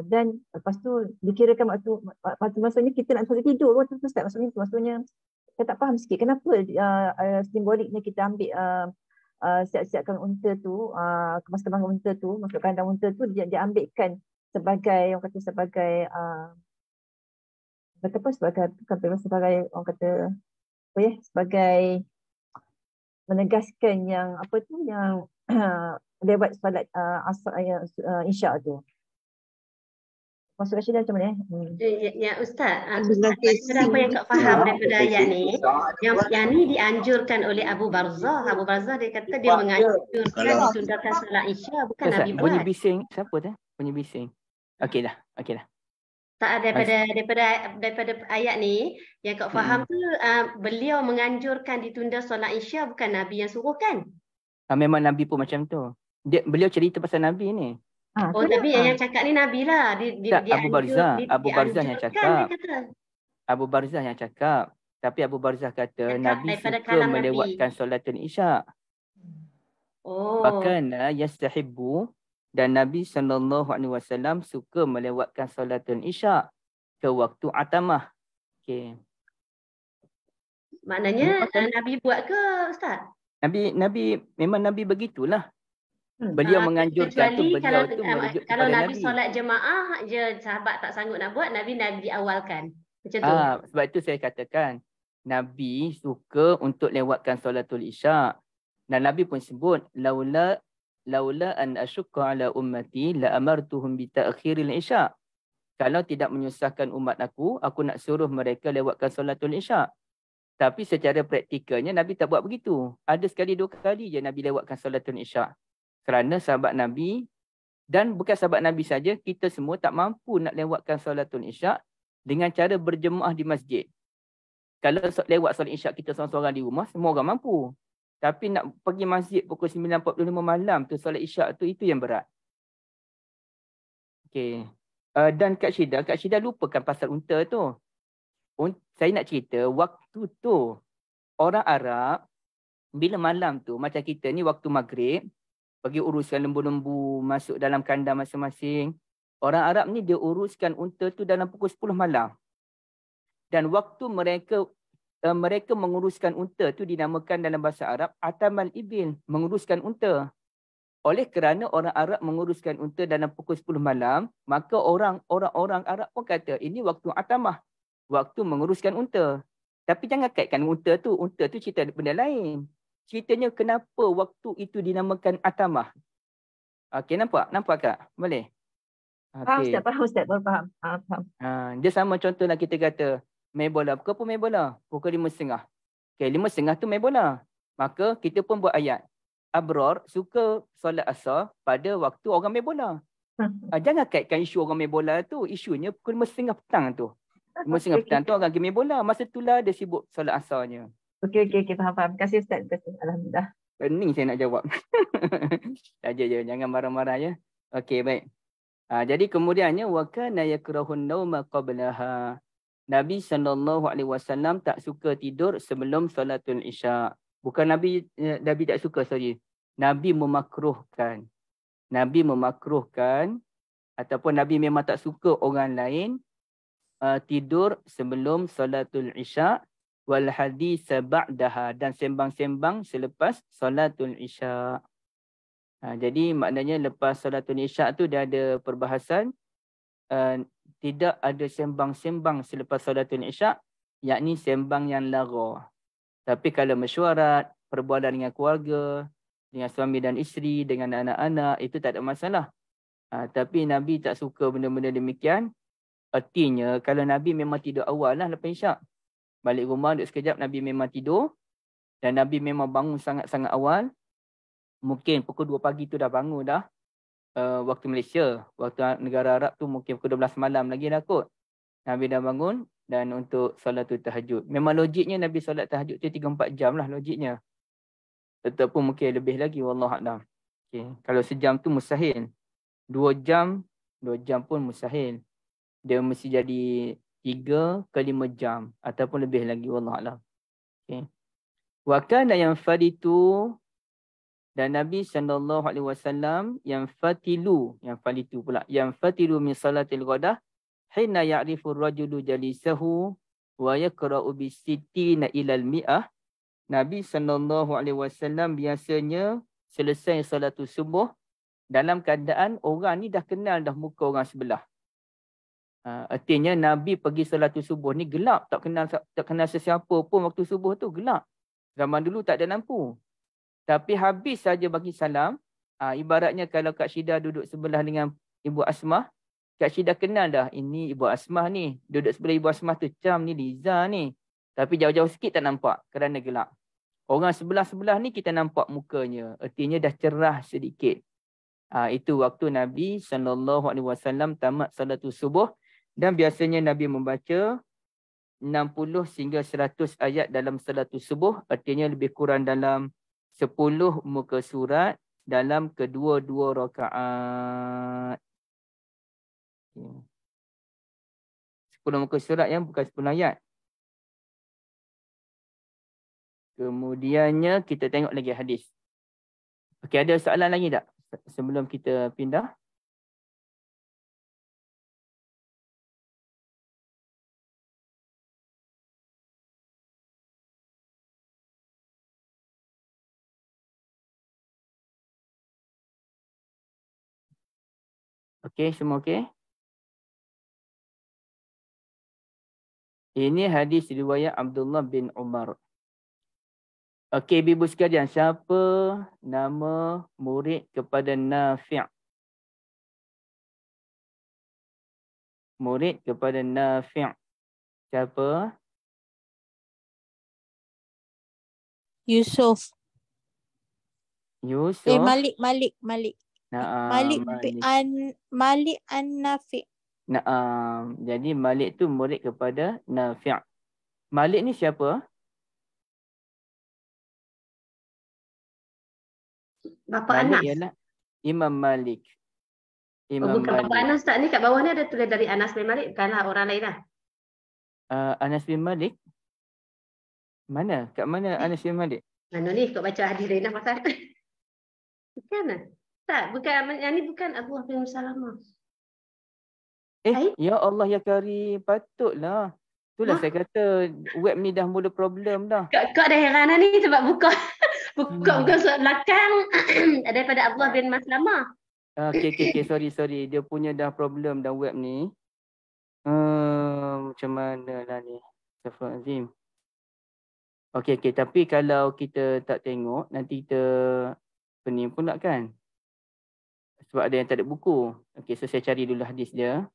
Dan lepas tu dikirakan waktu maksudnya kita nak sampai tidur waktu tu Ustaz. Maksudnya saya tak faham sikit kenapa simboliknya kita ambil siap-siapkan unta tu, kemas-kemas unta tu, masuk kandang unta tu dia ambilkan sebagai orang kata sebagai sebagai orang kata sebagai menegaskan yang yang lewat solat isyak tu. Masuk Syida macam mana? Ya Ustaz, apa yang Kak faham daripada ayat ni, yang ni dianjurkan oleh Abu Barzah. Abu Barzah dia kata dia menganjurkan ditundakan solat isyak, bukan Nabi buat. Bunyi bising, siapa tu? Bunyi bising. Okey dah. Tak daripada ayat ni yang Kak faham tu beliau menganjurkan ditunda solat isyak, bukan Nabi yang suruh kan? Memang Nabi pun macam tu. Beliau cerita pasal Nabi ni. Tapi yang cakap ni Nabi lah. Abu Barzah yang cakap. Abu Barzah yang cakap. Tapi Abu Barzah kata Nabi suka melewatkan solatul isyak. Bahkan yastahibbu, dan Nabi SAW suka melewatkan solatul isyak ke waktu atamah. Okey. Maknanya Nabi buat ke Ustaz? Nabi memang Nabi begitulah. Beliau menganjurkan tu, beliau tu merujuk kalau kepada Nabi solat jemaah je sahabat tak sanggup nak buat, Nabi diawalkan. Macam tu. Sebab itu saya katakan Nabi suka untuk lewatkan solatul isyak. Dan Nabi pun sebut laula an asyqa ala ummati la amartuhum bi ta'khiril isyak. Kalau tidak menyusahkan umat aku nak suruh mereka lewatkan solatul isyak. Tapi secara praktikalnya Nabi tak buat begitu. Ada sekali 2 kali je Nabi lewatkan solatul isyak. Kerana sahabat Nabi, dan bukan sahabat Nabi saja, kita semua tak mampu nak lewatkan solatul isyak dengan cara berjemaah di masjid. Kalau lewat solat isyak kita seorang-seorang di rumah, semua orang mampu. Tapi nak pergi masjid pukul 9.45 malam tu solat isyak tu, itu yang berat. Okey. Dan Kak Syida lupakan pasal unta tu. Saya nak cerita, waktu tu orang Arab, bila malam tu, macam kita ni waktu maghrib, pergi uruskan lembu-lembu masuk dalam kandang masing-masing. Orang Arab ni dia uruskan unta tu dalam pukul 10 malam. Dan waktu mereka menguruskan unta tu dinamakan dalam bahasa Arab atamal ibil, menguruskan unta. Oleh kerana orang Arab menguruskan unta dalam pukul 10 malam, maka orang-orang Arab pun kata ini waktu atamah, waktu menguruskan unta. Tapi jangan kaitkan unta tu cerita benda lain. Ceritanya kenapa waktu itu dinamakan atamah. Okey, nampak Kak? Boleh? Okay. Faham Ustaz, faham. Dia sama contohlah kita kata main bola. Pukul apa main bola? Pukul 5.30. Okey, 5.30 tu main bola. Maka kita pun buat ayat. Abrar suka solat asar pada waktu orang main bola. Jangan kaitkan isu orang main bola tu. Isunya pukul 5.30 petang tu. 5.30 petang tu orang pergi main bola. Masa itulah dia sibuk solat asarnya. Okey, faham. Terima kasih Ustaz. Alhamdulillah. Pening saya nak jawab. Saja je, jangan marah-marah ya. Okey, baik. Jadi kemudiannya wa kana yakrahun nauma qablaha. Nabi SAW tak suka tidur sebelum solatul isyak. Bukan Nabi tak suka saja. Nabi memakruhkan Ataupun Nabi memang tak suka orang lain tidur sebelum solatul isya wal hadis ba'daha, dan sembang-sembang selepas solatul isya. Jadi maknanya lepas solatul isya tu dia ada perbahasan tidak ada sembang-sembang selepas solatul isya, yakni sembang yang lara. Tapi kalau mesyuarat, perbualan dengan keluarga, dengan suami dan isteri, dengan anak-anak, itu tak ada masalah. Tapi Nabi tak suka benda-benda demikian. Artinya kalau Nabi memang tidur awal lah lepas isyak. Balik rumah duduk sekejap, Nabi memang tidur. Dan Nabi memang bangun sangat-sangat awal. Mungkin pukul 2 pagi tu dah bangun dah. Waktu Malaysia. Waktu negara Arab tu mungkin pukul 12 malam lagi dah kot. Nabi dah bangun dan untuk solatul tahajud. Memang logiknya Nabi solat tahajud tu 3-4 jam lah logiknya. Tetapi mungkin lebih lagi, wallahualam. Okay. Kalau sejam tu mustahil. 2 jam pun mustahil. Dia mesti jadi 3 ke 5 jam ataupun lebih lagi, wallahualam. Okay. Wa kana yanfaditu, dan Nabi SAW yang fatilu min salatil ghadah hina ya'rifu ar-rajulu jalisahu wa yaqra'u bi-sittina ilal mi'ah. Nabi SAW biasanya selesai salatul subuh dalam keadaan orang ni dah kenal dah muka orang sebelah. Artinya Nabi pergi salatul subuh ni gelap, tak kenal sesiapa pun waktu subuh tu gelap. Zaman dulu tak ada lampu. Tapi habis saja bagi salam, ibaratnya kalau Kak Syida duduk sebelah dengan Ibu Asmah, Kak Syida kenal dah, ini Ibu Asmah ni. Duduk sebelah Ibu Asmah tu, Cam ni Liza ni. Tapi jauh-jauh sikit tak nampak kerana gelap. Orang sebelah-sebelah ni kita nampak mukanya. Artinya dah cerah sedikit. Itu waktu Nabi SAW tamat salatul subuh. Dan biasanya Nabi membaca 60 hingga 100 ayat dalam salatul subuh. Artinya lebih kurang dalam 10 muka surat dalam kedua-dua rakaat. 10 muka surat yang bukan 10 ayat. Kemudiannya kita tengok lagi hadis. Okey, ada soalan lagi tak sebelum kita pindah? Okey, semua okey? Ini hadis riwayat Abdullah bin Umar. Okey, ibu sekalian, siapa nama murid kepada Nafi'? Murid kepada Nafi'. Siapa? Yusuf. Yusuf. Malik. Naam. Malik an-Nafi'. Naam. Jadi Malik tu murid kepada Nafi'. Malik ni siapa? Bapa Malik Anas. ialah Imam Malik. Imam Bukan Malik. Bapa Anas tak, ni kat bawah ni ada tulis dari Anas bin Malik. Bukanlah orang lain lah. Anas bin Malik? Mana? Kat mana Anas bin Malik? Mana ni kau baca hadis Rina pasal? Bukan lah. Tak, bukan. Yang ni bukan Abu bin Salamah. Ya Allah ya Karim, patutlah. Itulah saya kata web ni dah mula problem dah. Kau ada heran lah ni sebab buka surat belakang daripada Abdullah bin Maslamah. Okay, sorry. Dia punya dah problem dah web ni. Macam mana lah ni? Astagfirullahaladzim. Okay, tapi kalau kita tak tengok, nanti kita pening pula kan? Sebab ada yang tak ada buku. Okay, so saya cari dulu hadis dia.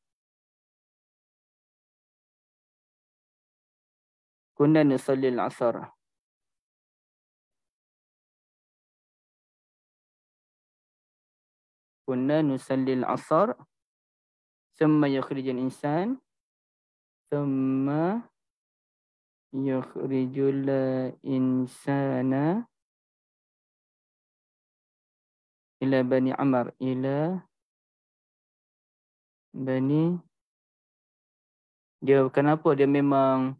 Kunna nusallil asar. Kunna nusallil asar. Thumma yukhrijul insan. Thumma yukhrijul insana. Ila Bani Amr. Ila Bani. Dia kenapa dia memang,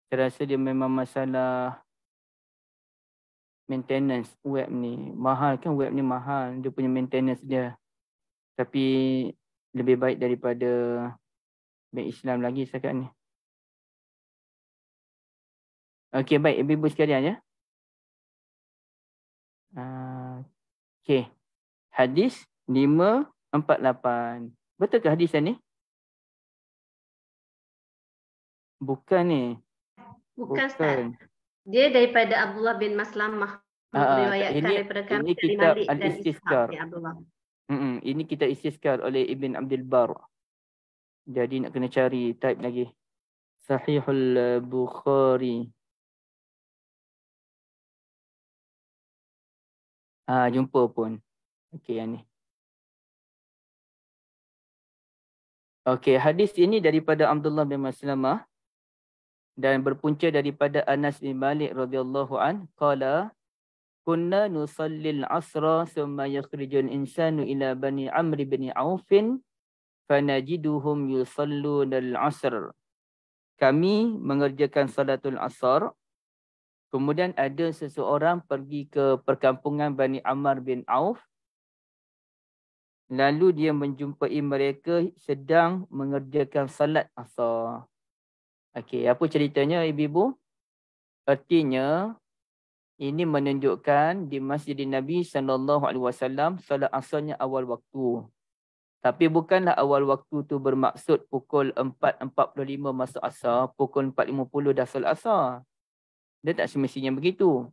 saya rasa dia memang masalah maintenance web ni. Mahal kan, web ni mahal. Dia punya maintenance dia. Tapi lebih baik daripada Bank Islam lagi setakat ni. Okey, baik ibu-ibu sekalian ya. Okey. Hadis 548. Betul ke hadis ni? Bukan ni. Bukan Ustaz. Dia daripada Abdullah bin Maslamah. Meriwayatkan daripada kami dari kitab Malik dan Al-Istizkar. Ishaq bin Abdullah. Ini kitab Istizkar oleh Ibn Abdul Bar. Jadi nak kena cari type lagi. Sahihul Bukhari. Jumpa pun. Okey, yang ni. Okey, hadis ini daripada Abdullah bin Maslamah dan berpunca daripada Anas bin Malik radhiyallahu an qala kunna nusallil asra thumma yakhrijul insanu ila bani Amr bin Auf fanajiduhum yusalluna al-asr. Kami mengerjakan salatul asar. Kemudian ada seseorang pergi ke perkampungan Bani Amr bin Auf. Lalu dia menjumpai mereka sedang mengerjakan salat asar. Okey, apa ceritanya ibu-ibu? Artinya ini menunjukkan di Masjid Nabi SAW salat asarnya awal waktu. Tapi bukanlah awal waktu tu bermaksud pukul 4.45 masuk asar, pukul 4.50 dah salat asar. Dia tak semestinya begitu.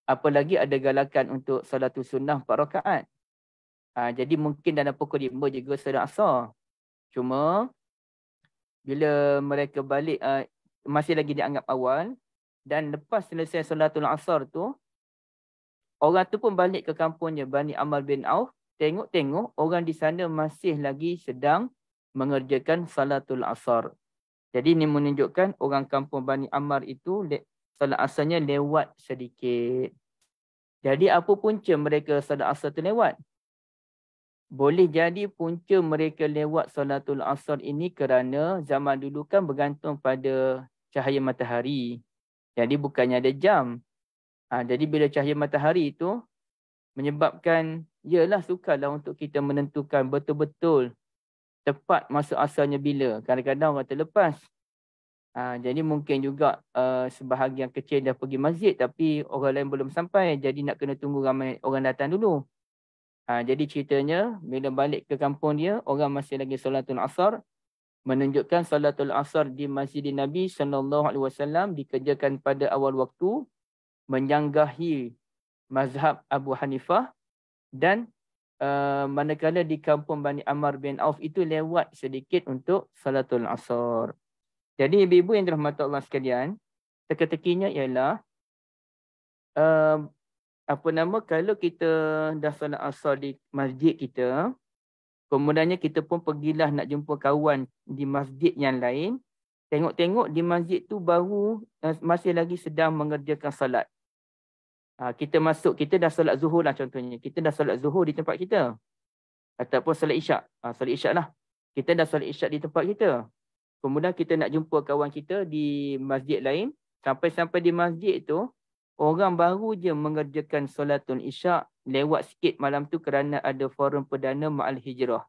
Apalagi ada galakan untuk salatul sunnah 4 rakaat. Jadi mungkin dalam pukul 5 juga salat asar. Cuma bila mereka balik masih lagi dianggap awal dan lepas selesai salatul asar tu orang tu pun balik ke kampungnya Bani Amr bin Auf, tengok-tengok orang di sana masih lagi sedang mengerjakan salatul asar. Jadi ini menunjukkan orang kampung Bani Amr itu salat asarnya lewat sedikit. Jadi apa punca mereka salat asar tu lewat? Boleh jadi punca mereka lewat salatul asar ini kerana zaman dulu kan bergantung pada cahaya matahari. Jadi bukannya ada jam. Jadi bila cahaya matahari itu menyebabkan, yalah sukarlah untuk kita menentukan betul-betul tepat masuk asarnya bila. Kadang-kadang orang terlepas. Jadi mungkin juga sebahagian kecil dah pergi masjid tapi orang lain belum sampai. Jadi nak kena tunggu ramai orang datang dulu. Jadi ceritanya bila balik ke kampung dia, orang masih lagi salatul asar. Menunjukkan salatul asar di Masjid Nabi SAW dikerjakan pada awal waktu. Menyanggahi mazhab Abu Hanifah. Dan manakala di kampung Bani Amr bin Auf itu lewat sedikit untuk salatul asar. Jadi ibu-ibu yang dirahmati Allah sekalian, teka-tekinya ialah kalau kita dah solat asar di masjid kita, kemudiannya kita pun pergilah nak jumpa kawan di masjid yang lain, tengok-tengok di masjid tu baru masih lagi sedang mengerjakan salat. Kita masuk, kita dah solat zuhur lah contohnya. Kita dah solat zuhur di tempat kita. Ataupun solat isyak. Solat isyak lah. Kita dah solat isyak di tempat kita. Kemudian kita nak jumpa kawan kita di masjid lain. Sampai-sampai di masjid tu, orang baru je mengerjakan solatul isyak lewat sikit malam tu kerana ada forum perdana ma'al hijrah.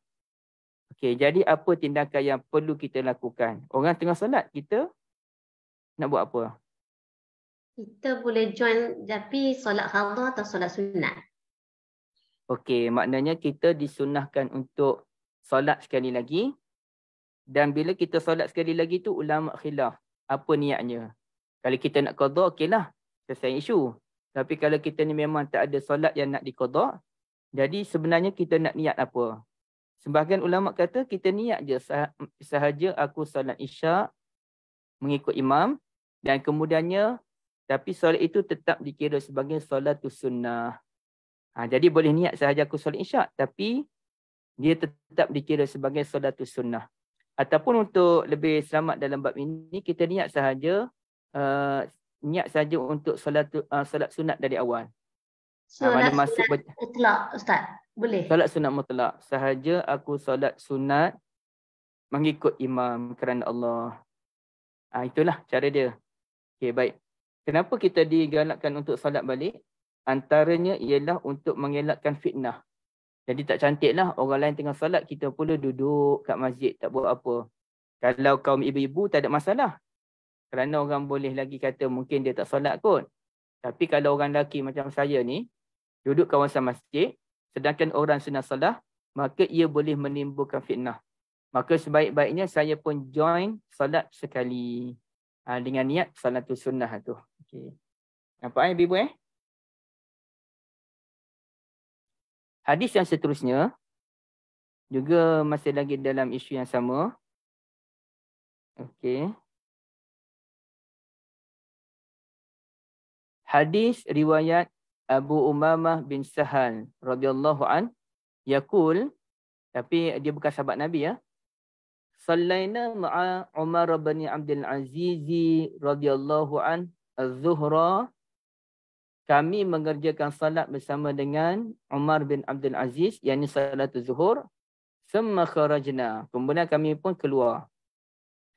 Okey, jadi apa tindakan yang perlu kita lakukan? Orang tengah solat, kita nak buat apa? Kita boleh join tapi solat qadha atau solat sunat. Okey, maknanya kita disunahkan untuk solat sekali lagi. Dan bila kita solat sekali lagi tu ulama khilaf. Apa niatnya? Kalau kita nak qadha, okeylah. Selesai isu. Tapi kalau kita ni memang tak ada solat yang nak diqadha, jadi sebenarnya kita nak niat apa? Sebahagian ulama kata kita niat je sahaja aku solat isyak mengikut imam dan kemudiannya tapi solat itu tetap dikira sebagai solatus sunnah. Jadi boleh niat sahaja aku solat isyak tapi dia tetap dikira sebagai solatus sunnah. Ataupun untuk lebih selamat dalam bab ini kita niat sahaja untuk solat sunat dari awal. Solat sunat mutlak Ustaz, boleh? Solat sunat mutlak. Sahaja aku solat sunat mengikut imam kerana Allah. Itulah cara dia. Okey, baik. Kenapa kita digalakkan untuk solat balik? Antaranya ialah untuk mengelakkan fitnah. Jadi tak cantik lah orang lain tengah solat, kita pula duduk kat masjid tak buat apa. Kalau kaum ibu-ibu tak ada masalah. Kerana orang boleh lagi kata mungkin dia tak solat kot. Tapi kalau orang lelaki macam saya ni, duduk kawasan masjid, sedangkan orang sedang solat, maka ia boleh menimbulkan fitnah. Maka sebaik-baiknya saya pun join solat sekali. Dengan niat salatul sunnah tu. Okay. Nampak ibu-ibu Hadis yang seterusnya juga masih lagi dalam isu yang sama. Okey. Hadis riwayat Abu Umamah bin Sahal radhiyallahu an yaqul, tapi dia bukan sahabat Nabi ya. Sallaina ma'a Umar bin Abdul Aziz radhiyallahu an az-zuhra. Kami mengerjakan salat bersama dengan Umar bin Abdul Aziz, yakni salatul zuhur. Summa kharajna. Kemudian kami pun keluar.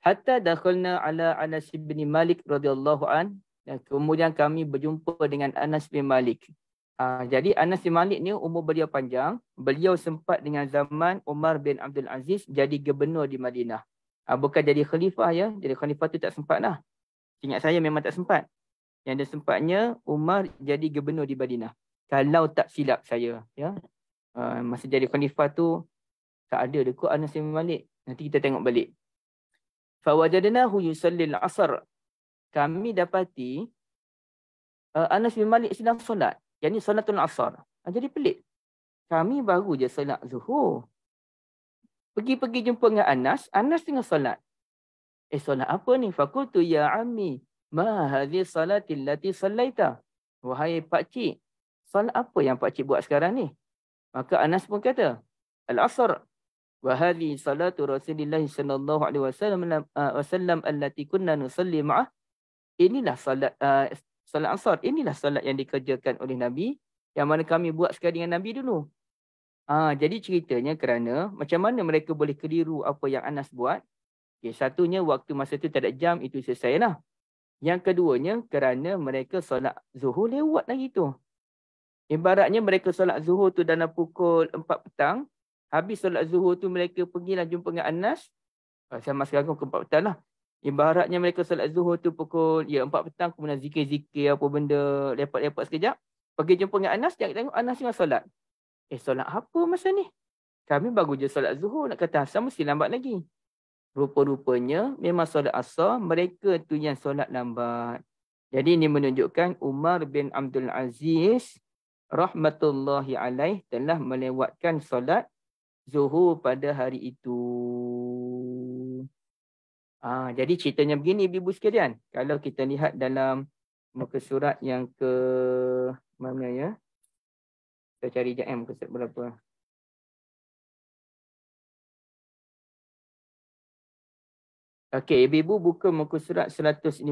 Hatta dakhalna ala Anas bin Malik radhiyallahu an. Dan kemudian kami berjumpa dengan Anas bin Malik. Jadi Anas bin Malik ni umur beliau panjang. Beliau sempat dengan zaman Umar bin Abdul Aziz jadi gubernur di Madinah. Bukan jadi khalifah ya. Jadi khalifah tu tak sempat lah. Ingat saya memang tak sempat. Yang dia sempatnya Umar jadi gubernur di Madinah. Kalau tak silap saya, ya. Masa jadi khalifah tu tak ada dekat Anas bin Malik. Nanti kita tengok balik. Fa wajadnahu yusalli al-'asr. Kami dapati Anas bin Malik sedang solat, yakni solatul asar. Jadi pelik. Kami baru je solat zuhur. Pergi jumpa dengan Anas, Anas tengah solat. Solat apa ni? Fakultu ya ammi. Ma hadhi salatil lati sallaita. Wahai pakcik, solat apa yang pakcik buat sekarang ni? Maka Anas pun kata, al-asr. Wa hadhi salatu Rasulillah sallallahu alaihi wasallam allati kunna nusalli ma'ah. Inilah salat asar. Inilah salat yang dikerjakan oleh Nabi, yang mana kami buat sekali dengan Nabi dulu. Jadi ceritanya kerana macam mana mereka boleh keliru apa yang Anas buat. Okay, satunya waktu masa tu tak ada jam, itu selesai lah. Yang keduanya kerana mereka solat zuhur lewat lagi tu. Ibaratnya mereka solat zuhur tu dalam pukul 4 petang. Habis solat zuhur tu mereka pergilah jumpa dengan Anas. Saya masih agak ke 4 petang lah. Ibaratnya mereka solat zuhur tu pukul 4 petang. Kemudian zikir-zikir apa benda. Lepak-lepak sekejap. Pergi jumpa dengan Anas. Tengok Anas tengah solat. Solat apa masa ni? Kami baru je solat zuhur. Nak kata asal mesti lambat lagi. Rupa-rupanya memang solat asar, mereka tu yang solat lambat. Jadi ini menunjukkan Umar bin Abdul Aziz rahmatullahi alaih telah melewatkan solat zuhur pada hari itu. Jadi ceritanya begini ibu-ibu sekalian. Kalau kita lihat dalam muka surat yang ke mana ya? Kita cari sekejap muka surat berapa. Okey, ibu-ibu buka muka surat 115.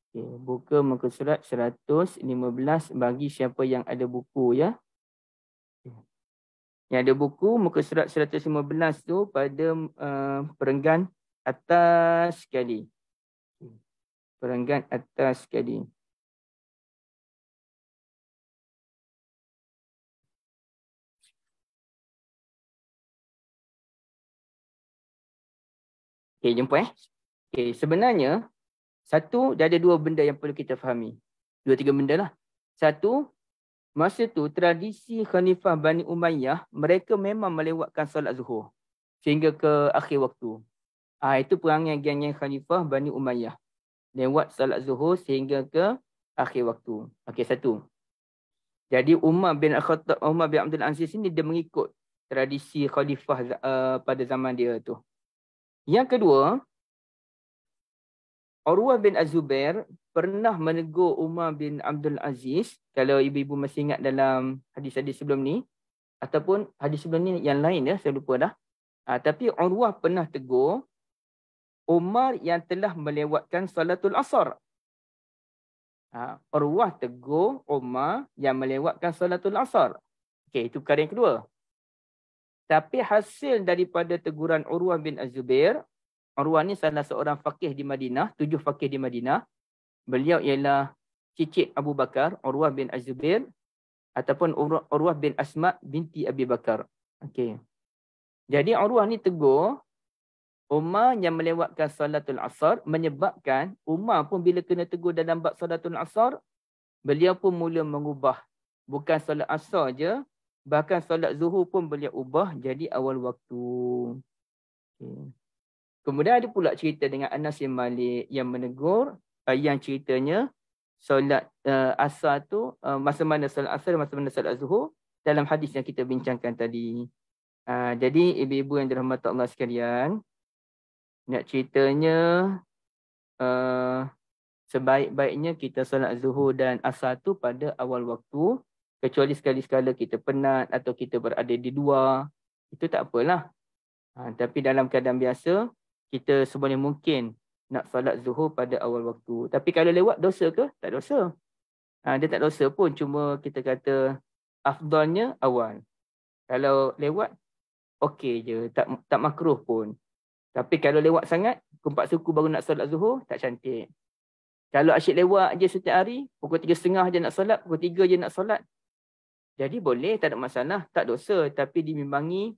Okey, buka muka surat 115 bagi siapa yang ada buku ya. Yang ada buku, muka surat 115 tu pada perenggan atas sekali. Perenggan atas sekali. Okey, jumpa Okey, sebenarnya dia ada dua benda yang perlu kita fahami. 2-3 benda lah. Satu, masa tu tradisi Khalifah Bani Umayyah, mereka memang melewatkan solat zuhur sehingga ke akhir waktu. Itu perangai geng-geng Khalifah Bani Umayyah. Lewat solat zuhur sehingga ke akhir waktu. Okey, satu. Jadi Umar bin Abdul Aziz ini dia mengikut tradisi Khalifah pada zaman dia tu. Yang kedua, Urwah bin Az-Zubair pernah menegur Umar bin Abdul Aziz, kalau ibu-ibu masih ingat dalam hadis-hadis sebelum ni, ataupun hadis sebelum ni yang lain ya, saya lupa dah. Tapi Urwah pernah tegur Umar yang telah melewatkan salatul asar. Urwah tegur Umar yang melewatkan salatul asar. Okey, itu perkara yang kedua. Tapi hasil daripada teguran Urwah bin Az-Zubair, Urwah ni salah seorang faqih di Madinah, 7 faqih di Madinah. Beliau ialah cicit Abu Bakar, Urwah bin Az-Zubair. ataupun Urwah bin Asma binti Abi Bakar. Okey. Jadi Urwah ni tegur Umar yang melewatkan salatul asar, menyebabkan Umar pun bila kena tegur dalam bab salatul asar, beliau pun mula mengubah. Bukan solat asar je, bahkan solat zuhur pun beliau ubah jadi awal waktu. Okay. Kemudian ada pula cerita dengan Anas bin Malik yang menegur, yang ceritanya solat asar tu, masa mana solat asar, masa mana solat zuhur, dalam hadis yang kita bincangkan tadi. Jadi ibu-ibu yang dirahmati Allah sekalian, nak ceritanya sebaik-baiknya kita solat zuhur dan asar tu pada awal waktu, kecuali sekali-sekala kita penat atau kita berada di luar, itu tak apalah. Tapi dalam keadaan biasa, kita seboleh mungkin nak solat zuhur pada awal waktu. Tapi kalau lewat dosa ke? Tak dosa. Dia tak dosa pun, cuma kita kata afdalnya awal. Kalau lewat, okey je, tak makruh pun. Tapi kalau lewat sangat, pukul 4 suku baru nak solat zuhur, tak cantik. Kalau asyik lewat je setiap hari, pukul 3.30 je nak solat, pukul 3 je nak solat, jadi boleh, tak ada masalah, tak dosa. Tapi dimimbangi,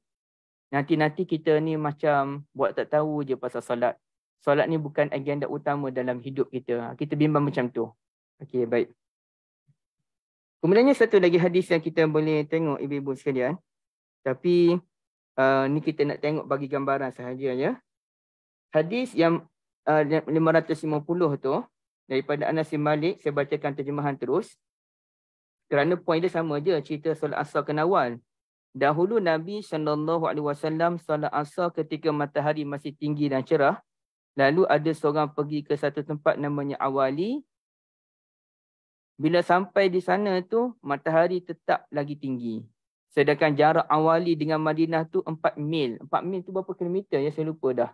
nanti kita ni macam buat tak tahu je pasal solat. Solat ni bukan agenda utama dalam hidup kita. Kita bimbang macam tu. Okey, baik. Kemudiannya satu lagi hadis yang kita boleh tengok ibu-ibu sekalian. Tapi ni kita nak tengok bagi gambaran sahaja ya. Hadis yang 550 tu daripada Anas bin Malik, saya bacakan terjemahan terus. Kerana poin dia sama je, cerita solat asar kena awal. Dahulu Nabi SAW solat asar ketika matahari masih tinggi dan cerah. Lalu ada seorang pergi ke satu tempat namanya Awali. Bila sampai di sana tu, matahari tetap lagi tinggi. Sedangkan jarak Awali dengan Madinah tu 4 mil. 4 mil tu berapa kilometer ya, saya lupa dah.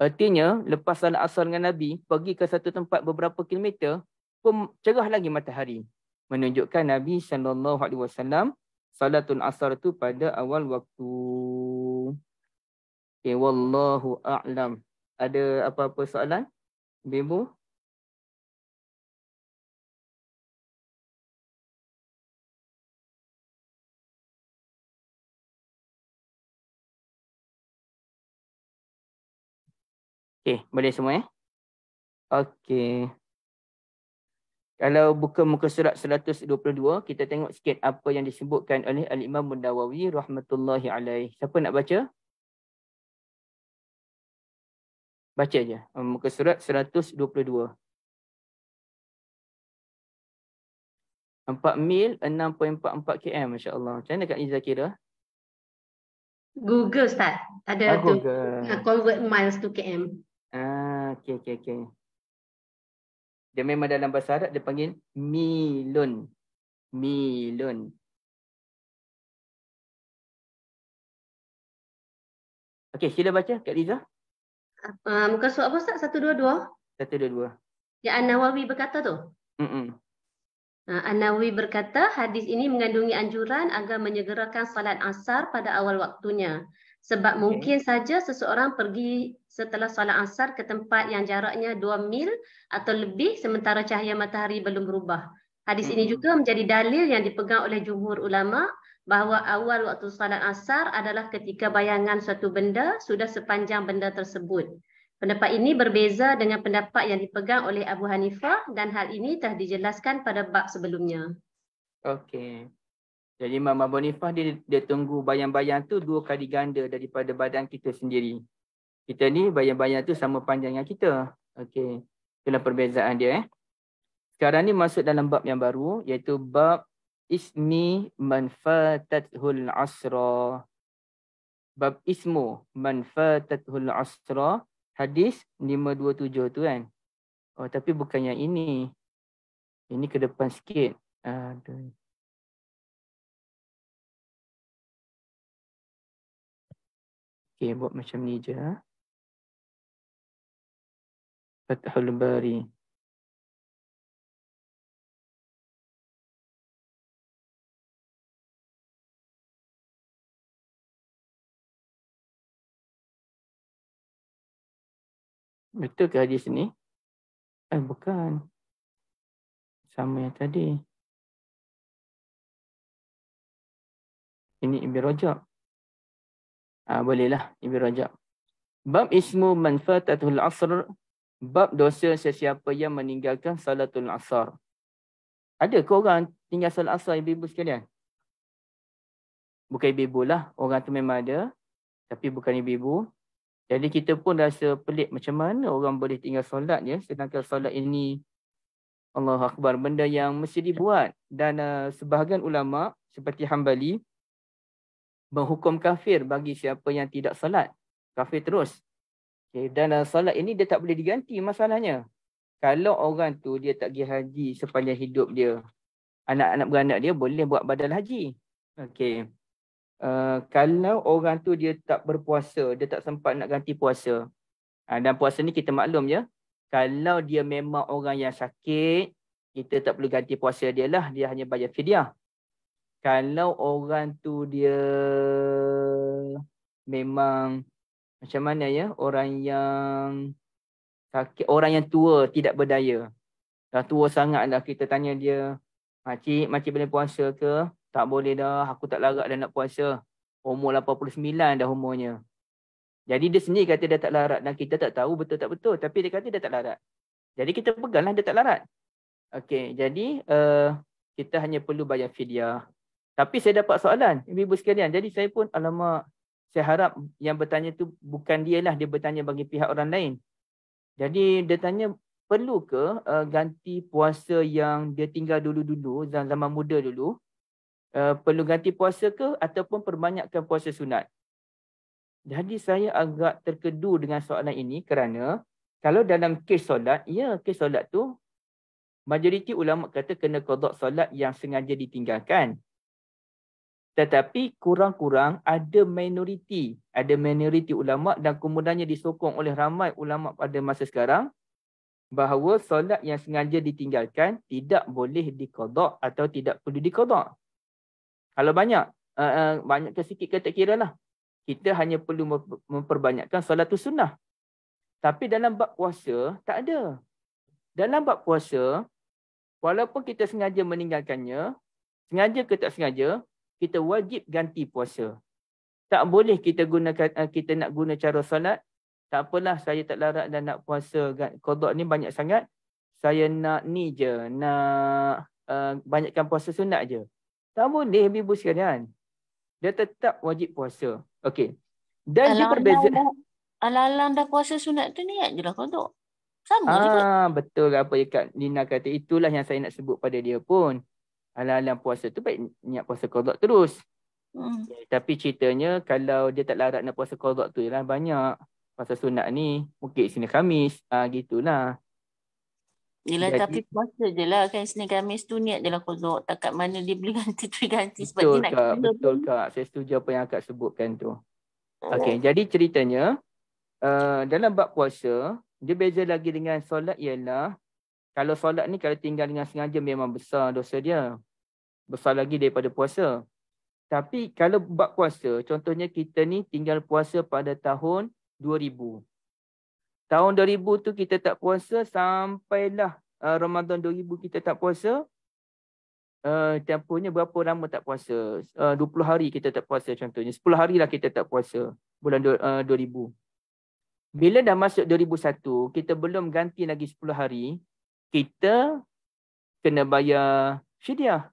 Artinya, lepas salat asar dengan Nabi, pergi ke satu tempat beberapa kilometer, pun cerah lagi matahari. Menunjukkan Nabi SAW salatul asar tu pada awal waktu. Okay, wallahu a'lam. Ada apa-apa soalan, ibu? Okay, boleh semua Okey. Kalau buka muka surat 122, kita tengok sikit apa yang disebutkan oleh Al-Imam Nawawi rahmatullahi alaih. Siapa nak baca? Baca je. Muka surat 122. 4 mil 6.44 km, masya-Allah. Macam mana Kak Iza kira? Google Ustaz. Ada tu. Google. Convert miles to km. Okey. Dia memang dalam bahasa Arab dia panggil milun. Milun. Okey, sila baca Kak Liza. Muka surat apa Ustaz? 122? 122. Yang An-Nawawi berkata tu? An-Nawawi berkata, hadis ini mengandungi anjuran agar menyegerakan salat asar pada awal waktunya. Sebab mungkin saja seseorang pergi setelah salat asar ke tempat yang jaraknya 2 mil atau lebih sementara cahaya matahari belum berubah. Hadis ini juga menjadi dalil yang dipegang oleh jumhur ulama bahawa awal waktu salat asar adalah ketika bayangan suatu benda sudah sepanjang benda tersebut. Pendapat ini berbeza dengan pendapat yang dipegang oleh Abu Hanifah dan hal ini telah dijelaskan pada bab sebelumnya. Okey. Jadi Imam Abu Hanifah dia tunggu bayang-bayang tu 2 kali ganda daripada badan kita sendiri. Kita ni bayang-bayang tu sama panjangnya kita. Okey. Itulah perbezaan dia. Sekarang ni masuk dalam bab yang baru, iaitu bab ismi man fatathul asra. Bab ismu man fatathul asra, hadis 527 tu kan. Oh, tapi bukan yang ini. Ini ke depan sikit. Aduh. Okey, buat macam ni je. Fathul Bari. Betul ke hadis ni? Bukan. Sama yang tadi. Ini Ibn Rajab. Bolehlah Ibn Rajab. Bab ismu man fatatul asr. Bab dosa sesiapa yang meninggalkan salatul asar. Ada ke orang tinggal salat asar, ibu-ibu sekalian? Bukan ibu-ibu lah. Orang tu memang ada. Tapi bukan ibu-ibu. Jadi kita pun rasa pelik macam mana orang boleh tinggal solat ya. Sedangkan solat ini, Allahu Akbar, benda yang mesti dibuat. Dan sebahagian ulama seperti Hambali menghukum kafir bagi siapa yang tidak solat. Kafir terus. Okay. Dan solat ini dia tak boleh diganti masalahnya. Kalau orang tu dia tak pergi haji sepanjang hidup dia, anak-anak beranak dia boleh buat badal haji. Okey. Kalau orang tu dia tak berpuasa, dia tak sempat nak ganti puasa. Dan puasa ni kita maklum ya. Kalau dia memang orang yang sakit, kita tak perlu ganti puasa dia lah. Dia hanya bayar fidyah. Kalau orang tu dia memang macam mana ya, orang yang sakit, orang yang tua, tidak berdaya. Dah tua sangat dah, kita tanya dia, makcik boleh puasa ke? Tak boleh dah, aku tak larat dah nak puasa. Umur 89 dah umurnya. Jadi dia sendiri kata dia tak larat dan kita tak tahu betul tak betul. Tapi dia kata dia tak larat. Jadi kita peganglah dia tak larat. Okey, jadi kita hanya perlu bayar fidyah. Tapi saya dapat soalan, ibu-ibu sekalian. Jadi saya pun, alamak, saya harap yang bertanya tu bukan dia lah, dia bertanya bagi pihak orang lain. Jadi dia tanya, perlu ke ganti puasa yang dia tinggal dulu-dulu, zaman muda dulu? Perlu ganti puasa ke ataupun perbanyakkan puasa sunat? Jadi saya agak terkedu dengan soalan ini kerana kalau dalam kes solat, ya kes solat tu majoriti ulama kata kena qada solat yang sengaja ditinggalkan. Tetapi kurang-kurang ada minoriti ulama dan kemudiannya disokong oleh ramai ulama pada masa sekarang bahawa solat yang sengaja ditinggalkan tidak boleh diqada atau tidak perlu diqada. Kalau banyak ke sikit ke tak kira lah. Kita hanya perlu memperbanyakkan solatul sunnah. Tapi dalam bab puasa tak ada. Dalam bab puasa, walaupun kita sengaja meninggalkannya, sengaja ke tak sengaja, kita wajib ganti puasa. Tak boleh kita nak guna cara solat. Tak apalah, saya tak larat dan nak puasa. Qada ni banyak sangat. Saya nak ni je, nak banyakkan puasa sunat je. Tak boleh, ibu sekalian. Dia tetap wajib puasa. Okey. Dan dia berbeza. Alang-alang dah puasa sunat tu niat je lah qada. Sama juga. Betul apa yang Kak Lina kata. Itulah yang saya nak sebut pada dia pun. Alang-alang puasa tu baik niat puasa qada terus. Tapi ceritanya kalau dia tak larat nak puasa qada tu lah banyak. Puasa sunat ni mungkin Isnin Khamis. Gitulah. Yelah, tapi puasa je lah kan Isnin Khamis tu niat je lah qada. Takat mana dia boleh ganti sebab Betul dia nak Kak, betul Kak. Saya setuju apa yang Kak sebutkan tu. Okey, jadi ceritanya dalam bab puasa, dia beza lagi dengan solat ialah kalau solat ni kalau tinggal dengan sengaja memang besar dosa dia. Besar lagi daripada puasa. Tapi kalau bab puasa, contohnya kita ni tinggal puasa pada tahun 2000. Tahun 2000 tu kita tak puasa sampailah Ramadan 2000 kita tak puasa. Tempohnya berapa lama tak puasa? 20 hari kita tak puasa contohnya. 10 hari lah kita tak puasa bulan 2000. Bila dah masuk 2001, kita belum ganti lagi 10 hari, kita kena bayar fidyah.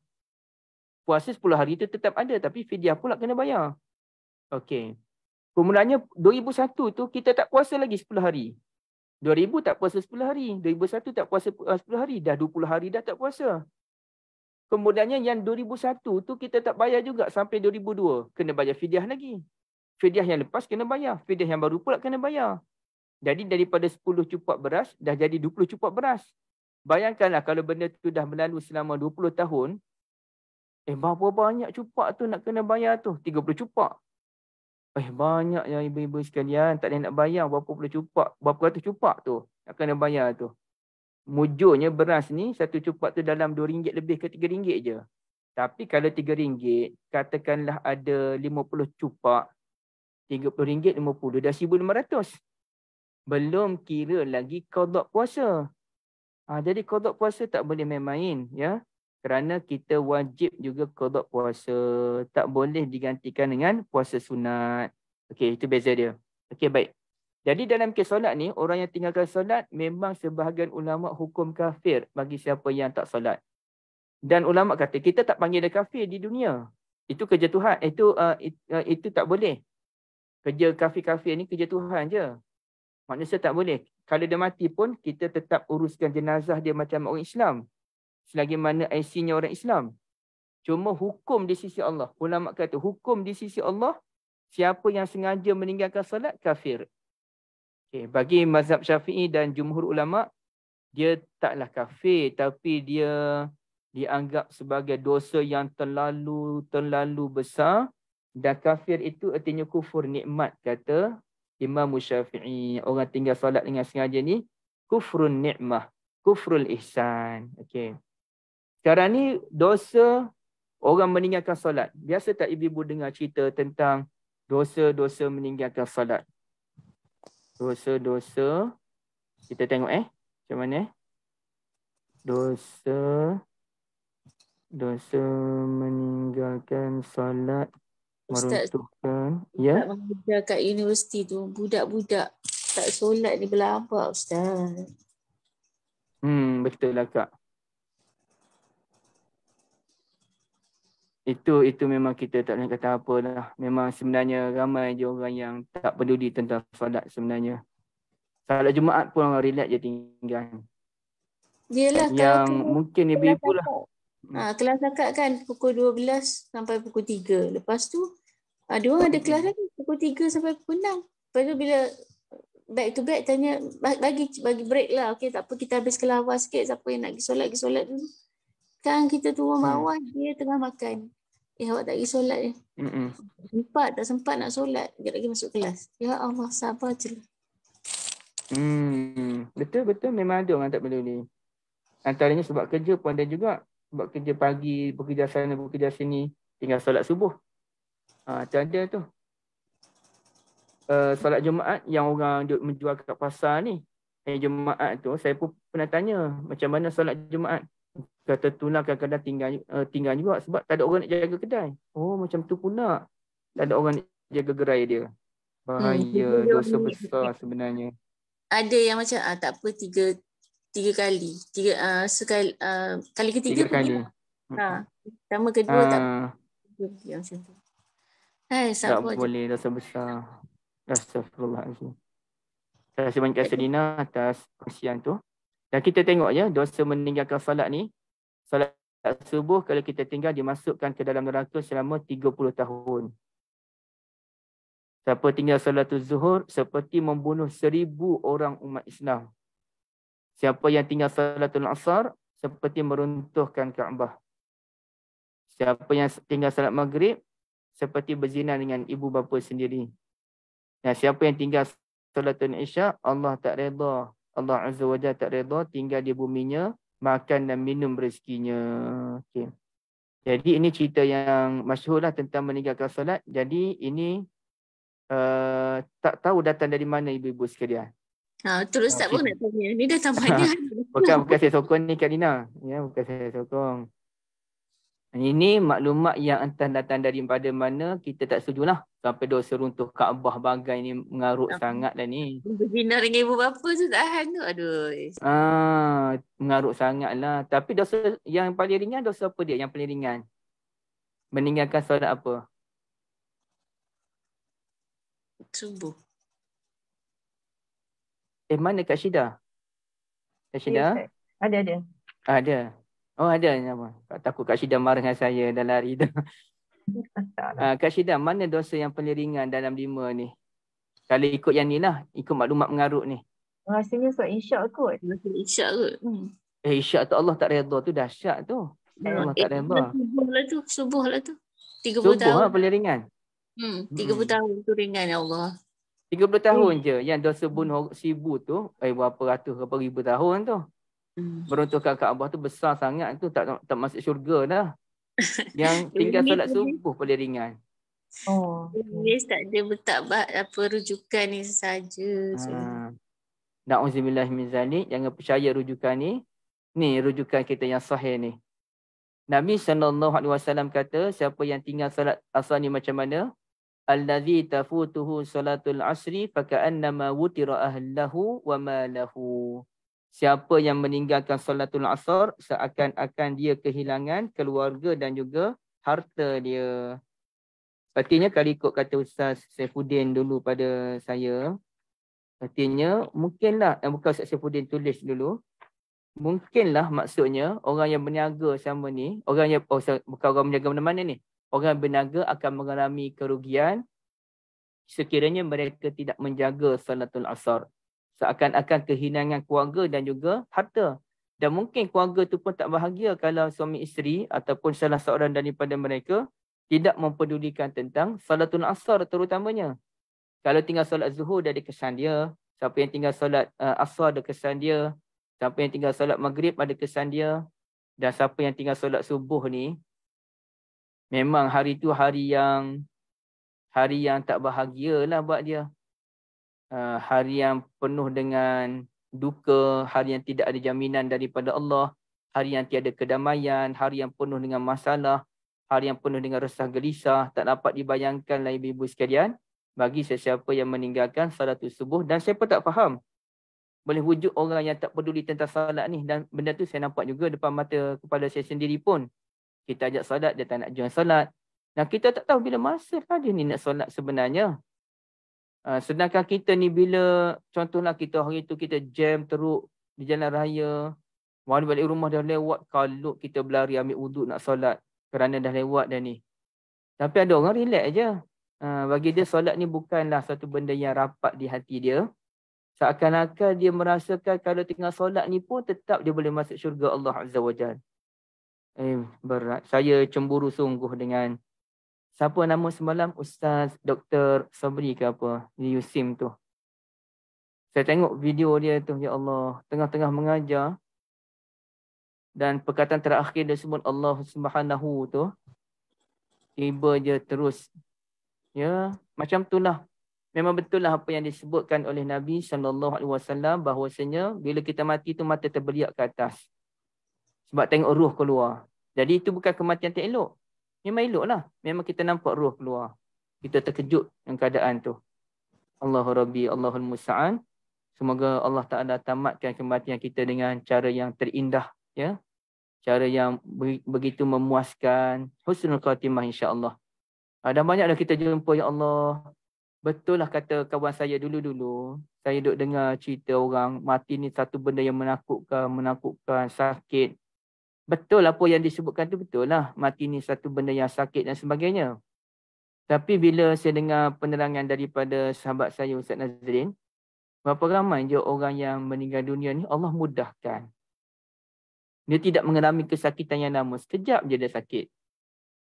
Puasa 10 hari itu tetap ada, tapi fidyah pula kena bayar. Okey. Kemudiannya 2001 tu kita tak puasa lagi 10 hari. 2000 tak puasa 10 hari. 2001 tak puasa 10 hari. Dah 20 hari dah tak puasa. Kemudiannya yang 2001 tu kita tak bayar juga sampai 2002. Kena bayar fidyah lagi. Fidyah yang lepas kena bayar. Fidyah yang baru pula kena bayar. Jadi daripada 10 cupak beras dah jadi 20 cupak beras. Bayangkanlah kalau benda tu dah berlalu selama 20 tahun. Berapa banyak cupak tu nak kena bayar tu? 30 cupak. Banyak ya ibu-ibu sekalian. Tak boleh nak bayar berapa puluh cupak. Berapa ratus cupak tu nak kena bayar tu. Mujurnya beras ni, satu cupak tu dalam RM2 lebih ke RM3 je. Tapi kalau RM3, katakanlah ada 50 cupak. RM30, 50, dah RM1,500. Belum kira lagi qada puasa. Jadi qada puasa tak boleh main-main. Ya? kerana kita wajib juga qada puasa. Tak boleh digantikan dengan puasa sunat. Okey, itu beza dia. Okey, baik. Jadi dalam kes solat ni, orang yang tinggalkan solat memang sebahagian ulama hukum kafir bagi siapa yang tak solat. Dan ulama kata kita tak panggil dia kafir di dunia. Itu kerja Tuhan. Itu tak boleh. Kerja kafir-kafir ni kerja Tuhan je. Manusia tak boleh. Kalau dia mati pun kita tetap uruskan jenazah dia macam orang Islam. Selagi mana IC-nya orang Islam. Cuma hukum di sisi Allah. Ulama kata hukum di sisi Allah, siapa yang sengaja meninggalkan solat kafir. Okay. Bagi mazhab Syafi'i dan jumhur ulama, dia taklah kafir, tapi dia dianggap sebagai dosa yang terlalu besar. Dan kafir itu artinya kufur nikmat, kata Imam Syafi'i. Orang tinggal solat dengan sengaja ni kufrun nikmah, kufrul ihsan. Okey. Sekarang ni dosa orang meninggalkan solat. Biasa tak ibu-ibu dengar cerita tentang dosa-dosa meninggalkan solat? Dosa-dosa. Kita tengok macam mana dosa meninggalkan solat meruntuhkan. Ya. Ustaz mengajar kat universiti tu, budak-budak tak solat ni berlabak, Ustaz. Betul lah, Kak. Itu memang kita tak boleh kata apa lah. Memang sebenarnya ramai je orang yang tak peduli tentang solat sebenarnya. Salat Jumaat pun orang relax je tinggal. Yelah, yang kalau mungkin ibu-ibu lah. Kelas akak kan pukul 12 sampai pukul 3. Lepas tu, dia orang ada kelas lagi pukul 3 sampai pukul 6. Lepas tu bila back to back tanya, bagi break lah. Okey, tak apa, kita habis kelawar sikit. Siapa yang nak pergi solat dulu. Kan kita turun bawah, dia tengah makan. Awak tak pergi solat je. Tak sempat nak solat. Sekejap lagi masuk kelas. Ya Allah, sabar je lah. Betul. Memang ada orang tak peduli. Antaranya sebab kerja pun ada juga. Sebab kerja pagi, bekerja sana, bekerja sini. Tinggal solat subuh. Tak ada tu. Solat Jumaat yang orang menjual kat pasar ni. Jumaat tu, saya pun pernah tanya macam mana solat Jumaat. Kata tu lah kadang-kadang tinggal juga sebab tak ada orang nak jaga kedai. Oh, macam tu pula. Tak ada orang nak jaga gerai dia. Bahaya, dosa besar sebenarnya. Ada yang macam tak apa, tiga kali. Kali ketiga 3 kali. Pertama kedua tak macam tu. Tak boleh, dosa besar. Astagfirullahaladzim. Terima kasih banyak Selina atas kongsian tu. Dan kita tengok ya, dosa meninggalkan salat ni, salat subuh kalau kita tinggal dimasukkan ke dalam neraka selama 30 tahun. Siapa tinggal salatul zuhur seperti membunuh 1000 orang umat Islam. Siapa yang tinggal salatul asar seperti meruntuhkan Kaabah. Siapa yang tinggal salat maghrib seperti berzina dengan ibu bapa sendiri. Dan siapa yang tinggal salatul isya, Allah tak reda. Allah Azza wa Jalla tak reda tinggal di buminya, makan dan minum rezekinya. Okay. Jadi ini cerita yang masyhur lah tentang meninggalkan solat. Jadi ini tak tahu datang dari mana ibu-ibu sekalian. Terus tak pun nak tanya. Ni dah tamatnya. Bukan saya sokong ni Kak Lina. Ya, bukan saya sokong. Ini maklumat yang entah datang daripada mana, kita tak setujulah. Sampai dosa runtuh Kaabah bagai ni mengarut sangat dah ni. Berzina dengan ibu bapa tu tahan tu. Aduh. Mengarut sangat lah. Tapi dosa yang paling ringan, dosa apa dia yang paling ringan? Meninggalkan solat apa? Subuh. Mana Kak Syida? Kak Syida? Ada. Ada. Oh ada. Takut Kak Syida marah dengan saya dah lari tu. Kak Syida, mana dosa yang paling ringan dalam 5 ni? Kalau ikut yang ni lah, ikut maklumat mengarut ni. Rasanya soal isyak kot. Isyak kot. Isyak tu Allah tak redha tu dahsyat tu. Allah tak redha. Subuh lah tu. 30 Subuh tahun. lah paling ringan. 30 tahun tu ringan ya Allah. 30 tahun je. Yang dosa bunuh 1000 tu, berapa ratus, berapa ribu tahun tu. Meruntuhkan Kaabah tu besar sangat tu. Tak masuk syurga dah. Yang tinggal solat subuh paling ringan. Yes, tak ada bertakbat apa rujukan ni saja. Na'udzubillah min zalik. Jangan percaya rujukan ni. Ni rujukan kita yang sahih ni. Nabi SAW kata, siapa yang tinggal salat asar ni macam mana? Allazi tafutuhu salatul asri faka'annama wutira ahlahu wa malahu. Siapa yang meninggalkan salatul asar, seakan-akan dia kehilangan keluarga dan juga harta dia. Artinya kalau ikut kata Ustaz Saifuddin dulu pada saya, artinya mungkinlah, bukan Ustaz Saifuddin tulis dulu, mungkinlah maksudnya orang yang berniaga sama ni, orang yang bukan orang berniaga mana-mana ni, orang yang berniaga akan mengalami kerugian sekiranya mereka tidak menjaga salatul asar. Seakan-akan kehilangan keluarga dan juga harta. Dan mungkin keluarga tu pun tak bahagia kalau suami isteri ataupun salah seorang daripada mereka tidak mempedulikan tentang salatul asar terutamanya. Kalau tinggal solat zuhur dah ada kesan dia, siapa yang tinggal solat asar ada kesan dia, siapa yang tinggal solat maghrib ada kesan dia, dan siapa yang tinggal solat subuh ni, memang hari tu hari yang tak bahagialah buat dia. Hari yang penuh dengan duka, hari yang tidak ada jaminan daripada Allah, hari yang tiada kedamaian, hari yang penuh dengan masalah, hari yang penuh dengan resah gelisah, tak dapat dibayangkanlah ibu-ibu sekalian bagi sesiapa yang meninggalkan salatul subuh. Dan siapa tak faham, boleh wujud orang yang tak peduli tentang salat ni, dan benda tu saya nampak juga depan mata kepala saya sendiri pun. Kita ajak salat, dia tak nak join salat. Dan kita tak tahu bila masa dia ni nak solat sebenarnya. Sedangkan kita ni bila, contohlah kita hari tu kita jam teruk di jalan raya, baru balik rumah dah lewat, kalau kita berlari ambil wuduk nak solat kerana dah lewat dah ni. Tapi ada orang relax je. Bagi dia solat ni bukanlah satu benda yang rapat di hati dia. Seakan-akan dia merasakan kalau tengah solat ni pun tetap dia boleh masuk syurga Allah Azza wa Jalla. Berat. Saya cemburu sungguh dengan siapa nama semalam? Ustaz Dr. Sabri ke apa? Di USIM tu. Saya tengok video dia tu, ya Allah. Tengah-tengah mengajar. Dan perkataan terakhir dia sebut Allah Subhanahu tu. Tiba je terus. Ya, macam itulah. Memang betul lah apa yang disebutkan oleh Nabi SAW bahawasanya bila kita mati tu mata terbeliak ke atas. Sebab tengok ruh keluar. Jadi itu bukan kematian tak elok. Memang elok lah. Memang kita nampak ruh keluar. Kita terkejut dengan keadaan tu. Allahu Rabbi, Allahul Musta'an. Semoga Allah Ta'ala tamatkan kematian kita dengan cara yang terindah. Ya, cara yang begitu memuaskan. Husnul Khatimah insyaAllah. Dan banyak dah kita jumpa, ya Allah. Betul lah kata kawan saya dulu-dulu. Saya duk dengar cerita orang mati ni satu benda yang menakutkan, sakit. Betul apa yang disebutkan tu betul lah. Mati ni satu benda yang sakit dan sebagainya. Tapi bila saya dengar penerangan daripada sahabat saya Ustaz Nazrin, berapa ramai je orang yang meninggal dunia ni Allah mudahkan. Dia tidak mengalami kesakitan yang lama. Sekejap je dia sakit.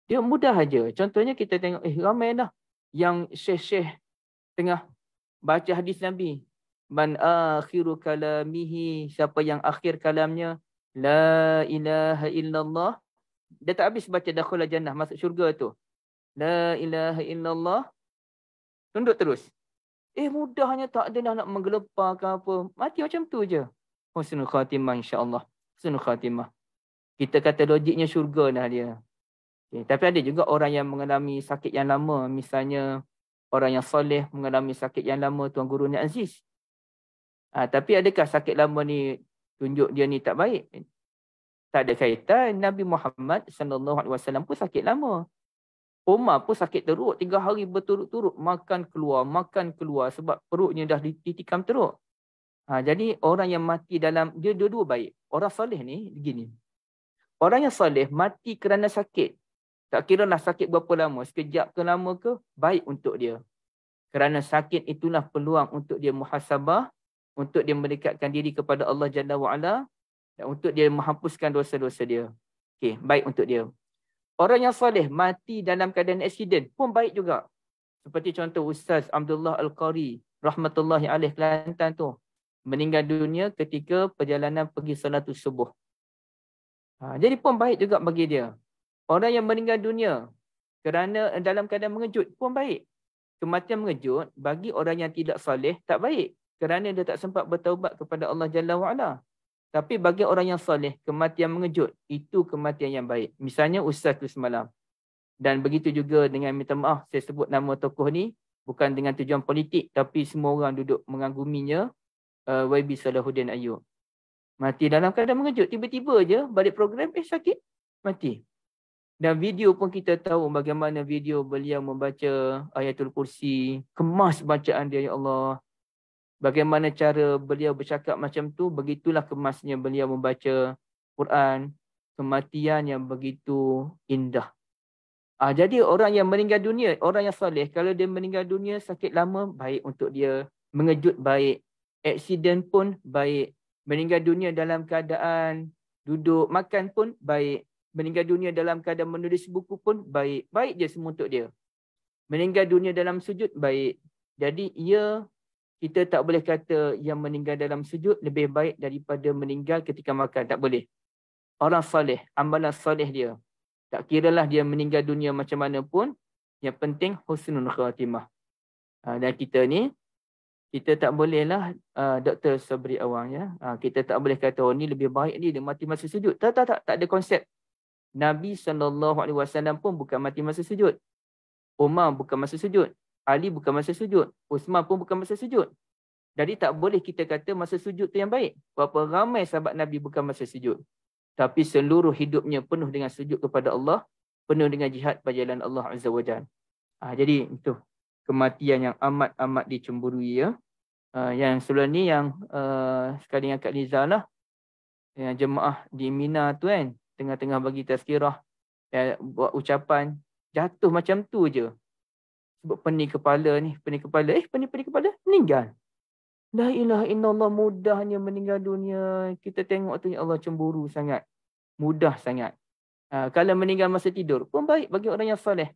Dia mudah aja. Contohnya kita tengok, ramai dah yang syekh-syekh tengah baca hadis Nabi. Man akhiru kalamihi, siapa yang akhir kalamnya la ilaha illallah, dia tak habis baca dakhul jannah, masuk syurga tu. La ilaha illallah, tunduk terus. Mudahnya, tak ada dah nak menggelepar ke apa. Mati macam tu je. Husnul Khatimah insya-Allah. Husnul Khatimah. Kita kata logiknya syurga dah dia. Okay. Tapi ada juga orang yang mengalami sakit yang lama. Misalnya orang yang soleh mengalami sakit yang lama, Tuan Guru Ni Aziz. Tapi adakah sakit lama ni tunjuk dia ni tak baik? Tak ada kaitan. Nabi Muhammad SAW pun sakit lama. Umar pun sakit teruk. 3 hari berturut-turut makan keluar sebab perutnya dah ditikam teruk. Jadi orang yang mati dalam, dia dua-dua baik. Orang soleh ni begini. Orang yang soleh mati kerana sakit. Tak kira lah sakit berapa lama, sekejap ke lama ke, baik untuk dia. Kerana sakit itulah peluang untuk dia muhasabah, untuk dia mendekatkan diri kepada Allah Jalla wa'ala, dan untuk dia menghapuskan dosa-dosa dia. Okey, baik untuk dia. Orang yang soleh mati dalam keadaan aksiden pun baik juga. Seperti contoh Ustaz Abdullah Al-Qari, rahmatullahi alaih, Kelantan tu, meninggal dunia ketika perjalanan pergi salatul subuh. Jadi pun baik juga bagi dia. Orang yang meninggal dunia kerana dalam keadaan mengejut pun baik. Kematian mengejut bagi orang yang tidak soleh tak baik. Kerana dia tak sempat bertaubat kepada Allah Jalla wa'ala. Tapi bagi orang yang soleh, kematian mengejut, itu kematian yang baik. Misalnya Ustaz tu semalam. Dan begitu juga dengan minta maaf, saya sebut nama tokoh ni, bukan dengan tujuan politik, tapi semua orang duduk mengaguminya, YB Salahuddin Ayub. Mati dalam keadaan mengejut. Tiba-tiba je balik program, sakit, mati. Dan video pun kita tahu bagaimana video beliau membaca Ayatul Kursi, kemas bacaan dia, ya Allah. Bagaimana cara beliau bercakap macam tu, begitulah kemasnya beliau membaca Quran, kematian yang begitu indah. Jadi orang yang meninggal dunia, orang yang soleh, kalau dia meninggal dunia sakit lama, baik untuk dia. Mengejut baik. Aksiden pun baik. Meninggal dunia dalam keadaan duduk makan pun baik. Meninggal dunia dalam keadaan menulis buku pun baik. Baik je semua untuk dia. Meninggal dunia dalam sujud baik. Jadi kita tak boleh kata yang meninggal dalam sujud lebih baik daripada meninggal ketika makan. Tak boleh. Orang soleh, amalan soleh dia. Tak kiralah dia meninggal dunia macam mana pun, yang penting husnul khatimah. Dan kita ni, kita tak bolehlah Dr. Sabri Awang, ya. Kita tak boleh kata, oh ni lebih baik ni, dia mati masa sujud. Tak ada konsep. Nabi SAW pun bukan mati masa sujud. Umar bukan masa sujud. Ali bukan masa sujud. Uthman pun bukan masa sujud. Jadi tak boleh kita kata masa sujud tu yang baik. Berapa ramai sahabat Nabi bukan masa sujud. Tapi seluruh hidupnya penuh dengan sujud kepada Allah, penuh dengan jihad pada jalan Allah Azza wa Jalla. Jadi itu kematian yang amat-amat dicemburui, ya. Yang sebelum ni yang sekali dengan Kak Liza lah, yang jemaah di Mina tu kan, tengah-tengah bagi tazkirah, buat ucapan, jatuh macam tu je. Sebab pening kepala, meninggal. La ilaha illallah, mudahnya meninggal dunia. Kita tengok tu, ya Allah, cemburu sangat. Mudah sangat. Kalau meninggal masa tidur pun baik bagi orang yang soleh.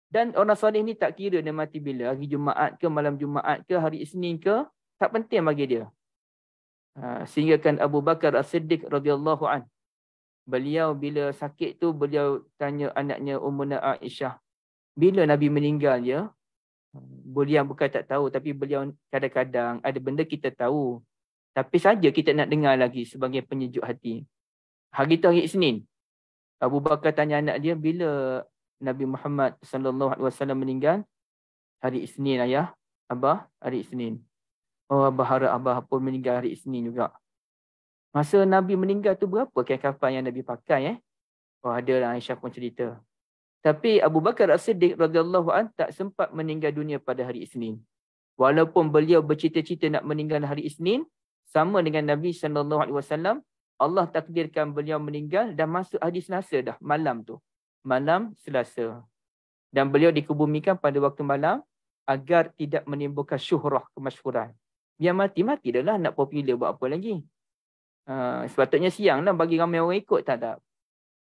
Dan orang soleh ni tak kira dia mati bila. Hari Jumaat ke, malam Jumaat ke, hari Isnin ke. Tak penting bagi dia. Sehingga kan Abu Bakar As-Siddiq radhiyallahu an. Beliau bila sakit tu, beliau tanya anaknya Ummuna Aisyah. Bila Nabi meninggal, ya? Beliau bukan tak tahu, tapi beliau kadang-kadang ada benda kita tahu. Tapi saja kita nak dengar lagi sebagai penyejuk hati. Hari tu hari Isnin. Abu Bakar tanya anak dia, bila Nabi Muhammad SAW meninggal? Hari Isnin, ayah. Abah, hari Isnin. Oh, Abah harap Abah pun meninggal hari Isnin juga. Masa Nabi meninggal tu berapa kain kafan yang Nabi pakai? Oh, adalah Aisyah pun cerita. Tapi Abu Bakar As-Siddiq radhiyallahu an tak sempat meninggal dunia pada hari Isnin. Walaupun beliau bercita-cita nak meninggal hari Isnin, sama dengan Nabi SAW, Allah takdirkan beliau meninggal dan masuk hari Selasa dah, malam tu. Malam Selasa. Dan beliau dikebumikan pada waktu malam agar tidak menimbulkan syuhrah, kemasyhuran. Biar mati-mati dah lah, nak popular buat apa lagi. Sepatutnya siang lah bagi ramai orang ikut, tak.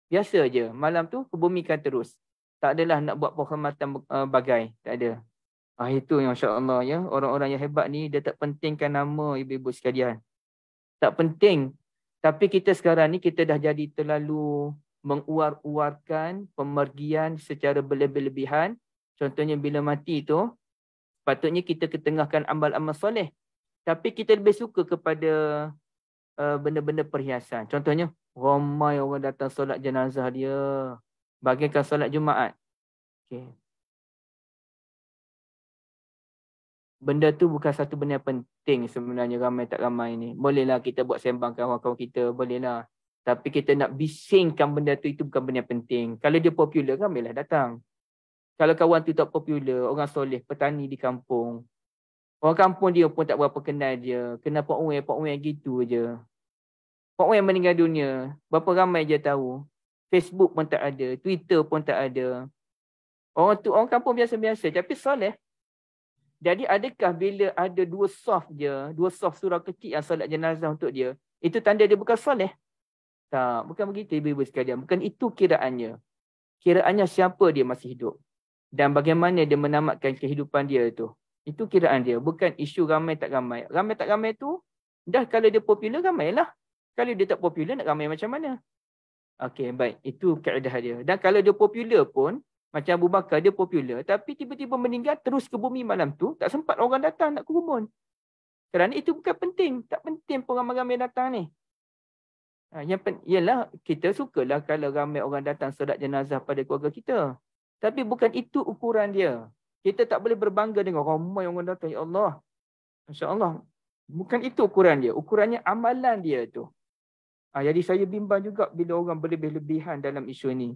Biasa je, malam tu kebumikan terus. Tak adalah nak buat penghormatan bagai, tak ada. Itu yang masya-Allah, ya, orang-orang yang hebat ni dia tak pentingkan nama ibu-ibu sekalian. Tak penting. Tapi kita sekarang ni kita dah jadi terlalu menguar-uarkan pemergian secara berlebih-lebihan. Contohnya bila mati tu, patutnya kita ketengahkan amal-amal soleh. Tapi kita lebih suka kepada benda-benda perhiasan. Contohnya, ramai orang datang solat jenazah dia. Bagaikan solat Jumaat. Okay. Benda tu bukan satu benda yang penting sebenarnya, ramai tak ramai ni. Bolehlah kita buat sembang kawan-kawan kita, bolehlah. Tapi kita nak bisingkan benda tu, itu bukan benda yang penting. Kalau dia popular, ramailah datang. Kalau kawan tu tak popular, orang soleh, petani di kampung. Orang kampung dia pun tak berapa kenal dia. Kenal Pak Wen gitu je. Pak Wen meninggal dunia, berapa ramai je tahu. Facebook pun tak ada, Twitter pun tak ada. Orang kampung biasa-biasa, tapi soleh. Jadi adakah bila ada dua saf surau kecil yang solat jenazah untuk dia, itu tanda dia bukan soleh? Tak, bukan begitu ibu-ibu sekalian. Bukan itu kiraannya. Kiraannya siapa dia masih hidup. Dan bagaimana dia menamatkan kehidupan dia tu. Itu kiraan dia. Bukan isu ramai tak ramai. Ramai tak ramai tu, dah kalau dia popular, ramailah. Kalau dia tak popular, nak ramai macam mana? Okey, baik. Itu kaedah dia. Dan kalau dia popular pun, macam Abu Bakar, dia popular. Tapi tiba-tiba meninggal, terus ke bumi malam tu, tak sempat orang datang nak kuburan. Kerana itu bukan penting. Tak penting pun ramai-ramai datang ni. Ialah kita sukalah kalau ramai orang datang solat jenazah pada keluarga kita. Tapi bukan itu ukuran dia. Kita tak boleh berbangga dengan ramai orang datang. Ya Allah. Masya Allah. Bukan itu ukuran dia. Ukurannya amalan dia tu. Jadi saya bimbang juga bila orang berlebih-lebihan dalam isu ini.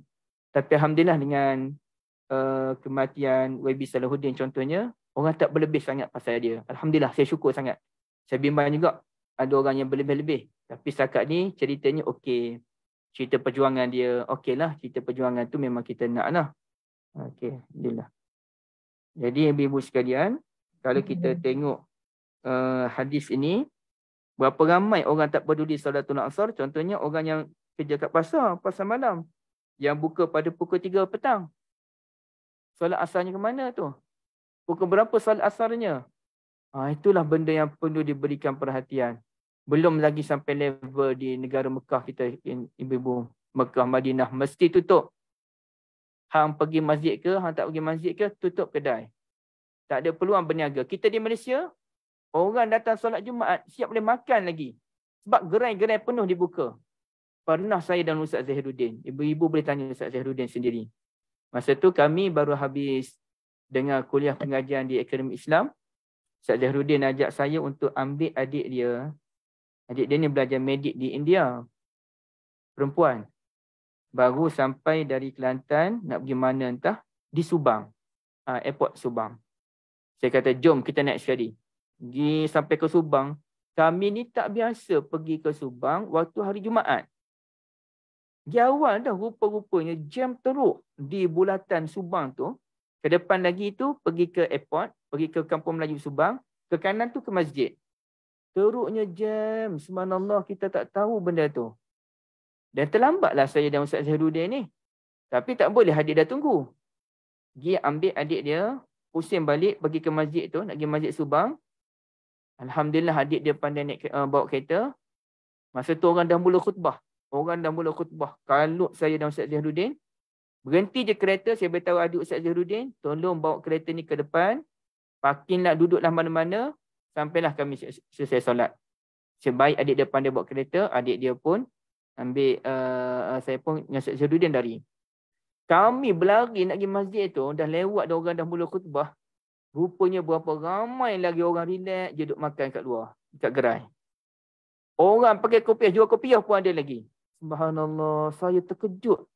Tapi Alhamdulillah dengan kematian YB Salahuddin contohnya, orang tak berlebih sangat pasal dia. Alhamdulillah, saya syukur sangat. Saya bimbang juga ada orang yang berlebih-lebih. Tapi setakat ni ceritanya okey. Cerita perjuangan dia okey lah. Cerita perjuangan tu memang kita nak lah. Okey, Alhamdulillah. Jadi ibu-ibu sekalian, kalau kita tengok hadis ini, berapa ramai orang tak peduli Salatul Asar. Contohnya orang yang kerja kat pasar malam. Yang buka pada pukul 3 petang. Solat asarnya ke mana tu? Pukul berapa solat asarnya? Itulah benda yang perlu diberikan perhatian. Belum lagi sampai level di negara Mekah kita, ibu-ibu. Mekah, Madinah, mesti tutup. Hang pergi masjid ke, hang tak pergi masjid ke, tutup kedai. Tak ada peluang berniaga. Kita di Malaysia, orang datang solat Jumaat, siap boleh makan lagi. Sebab gerai-gerai penuh dibuka. Pernah saya dan Ustaz Zahiruddin. Ibu-ibu boleh tanya Ustaz Zahiruddin sendiri. Masa tu kami baru habis dengar kuliah pengajian di Akademi Islam. Ustaz Zahiruddin ajak saya untuk ambil adik dia. Adik dia ni belajar medik di India. Perempuan. Baru sampai dari Kelantan, nak pergi mana entah, di Subang. Airport Subang. Saya kata, jom kita naik sekali. Pergi sampai ke Subang. Kami ni tak biasa pergi ke Subang waktu hari Jumaat. Di awal dah rupa-rupanya jam teruk di bulatan Subang tu. Ke depan lagi tu pergi ke airport, pergi ke Kampung Melayu Subang. Ke kanan tu ke masjid. Teruknya jam. Subhanallah, kita tak tahu benda tu. Dan terlambatlah saya dan Ustaz Zahiruddin ni. Tapi tak boleh, adik dah tunggu. Pergi ambil adik dia, pusing balik, pergi ke masjid tu, nak pergi masjid Subang. Alhamdulillah adik dia pandai bawa kereta. Masa tu orang dah mula khutbah. Kalau saya dan Ustaz Zahiruddin, berhenti je kereta, saya beritahu adik Ustaz Zahiruddin, tolong bawa kereta ni ke depan, parkinglah, duduklah mana-mana, sampailah kami selesai solat. Sebaik adik dia pandai bawa kereta, adik dia pun ambil, saya pun dengan Ustaz Zahiruddin dari. Kami berlari nak pergi masjid tu, dah lewat dah orang dah mula khutbah. Rupanya berapa ramai lagi orang relax je duduk makan kat luar, kat gerai. Orang pakai kopiah, jual kopiah pun ada lagi. Subhanallah, saya terkejut.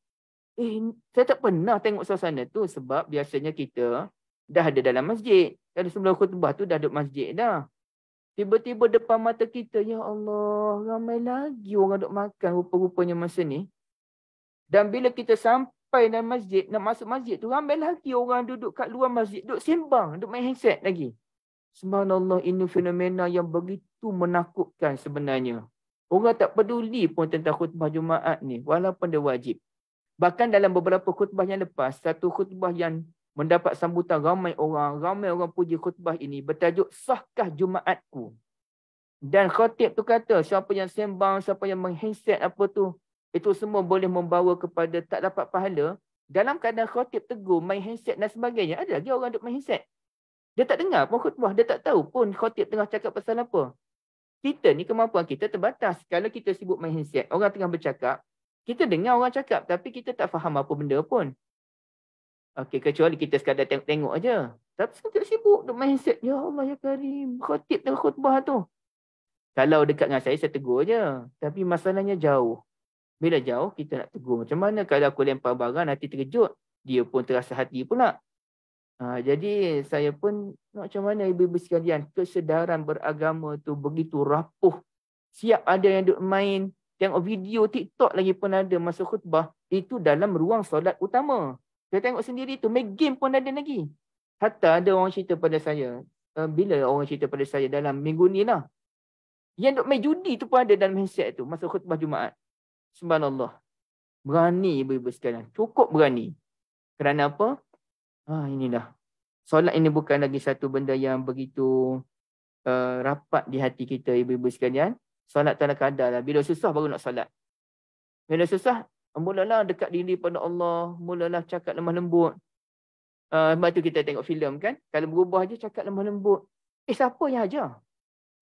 Saya tak pernah tengok suasana tu sebab biasanya kita dah ada dalam masjid. Kalau sebelum khutbah tu dah duduk masjid dah. Tiba-tiba depan mata kita, ya Allah, ramai lagi orang duduk makan rupa-rupanya masa ni. Dan bila kita sampai dalam masjid, nak masuk masjid tu, ramai lagi orang duduk kat luar masjid, duduk sembang, duduk main handset lagi. Subhanallah, ini fenomena yang begitu menakutkan sebenarnya. Orang tak peduli pun tentang khutbah Jumaat ni, walaupun dia wajib. Bahkan dalam beberapa khutbah yang lepas, satu khutbah yang mendapat sambutan ramai orang puji khutbah ini, bertajuk Sahkah Jumaatku. Dan khatib tu kata, siapa yang sembang, siapa yang menghandset apa tu, itu semua boleh membawa kepada tak dapat pahala. Dalam keadaan khatib tegur, main handset dan sebagainya, ada lagi orang duk main handset. Dia tak dengar pun khutbah, dia tak tahu pun khatib tengah cakap pasal apa. Kita ni kemampuan kita terbatas. Kalau kita sibuk main handset, orang tengah bercakap, kita dengar orang cakap tapi kita tak faham apa benda pun. Okey, kecuali kita sekadar tengok-tengok aja. Tapi kita sibuk duk main handset. Ya Allah ya Karim, khatib tengah khutbah tu. Kalau dekat dengan saya tegur je. Tapi masalahnya jauh. Bila jauh, kita nak tegur. Macam mana kalau aku lempar barang nanti terkejut? Dia pun terasa hati pula. Jadi saya pun macam mana ibu-ibu sekalian, kesedaran beragama tu begitu rapuh. Siap ada yang duk main, tengok video TikTok lagi pun ada masa khutbah. Itu dalam ruang solat utama. Saya tengok sendiri tu, main game pun ada lagi. Hatta ada orang cerita pada saya, bila orang cerita pada saya dalam minggu ni lah. Yang duk main judi tu pun ada dalam handset tu, masa khutbah Jumaat. Subhanallah. Berani ibu-ibu sekalian. Cukup berani. Kerana apa? Inilah. Solat ini bukan lagi satu benda yang begitu rapat di hati kita, ibu-ibu sekalian. Solat tak ada kadar lah. Bila susah baru nak solat. Bila susah, mulalah dekat diri pada Allah. Mulalah cakap lemah lembut. Sebab tu kita tengok filem kan. Kalau berubah je cakap lemah lembut. Siapa yang ajar?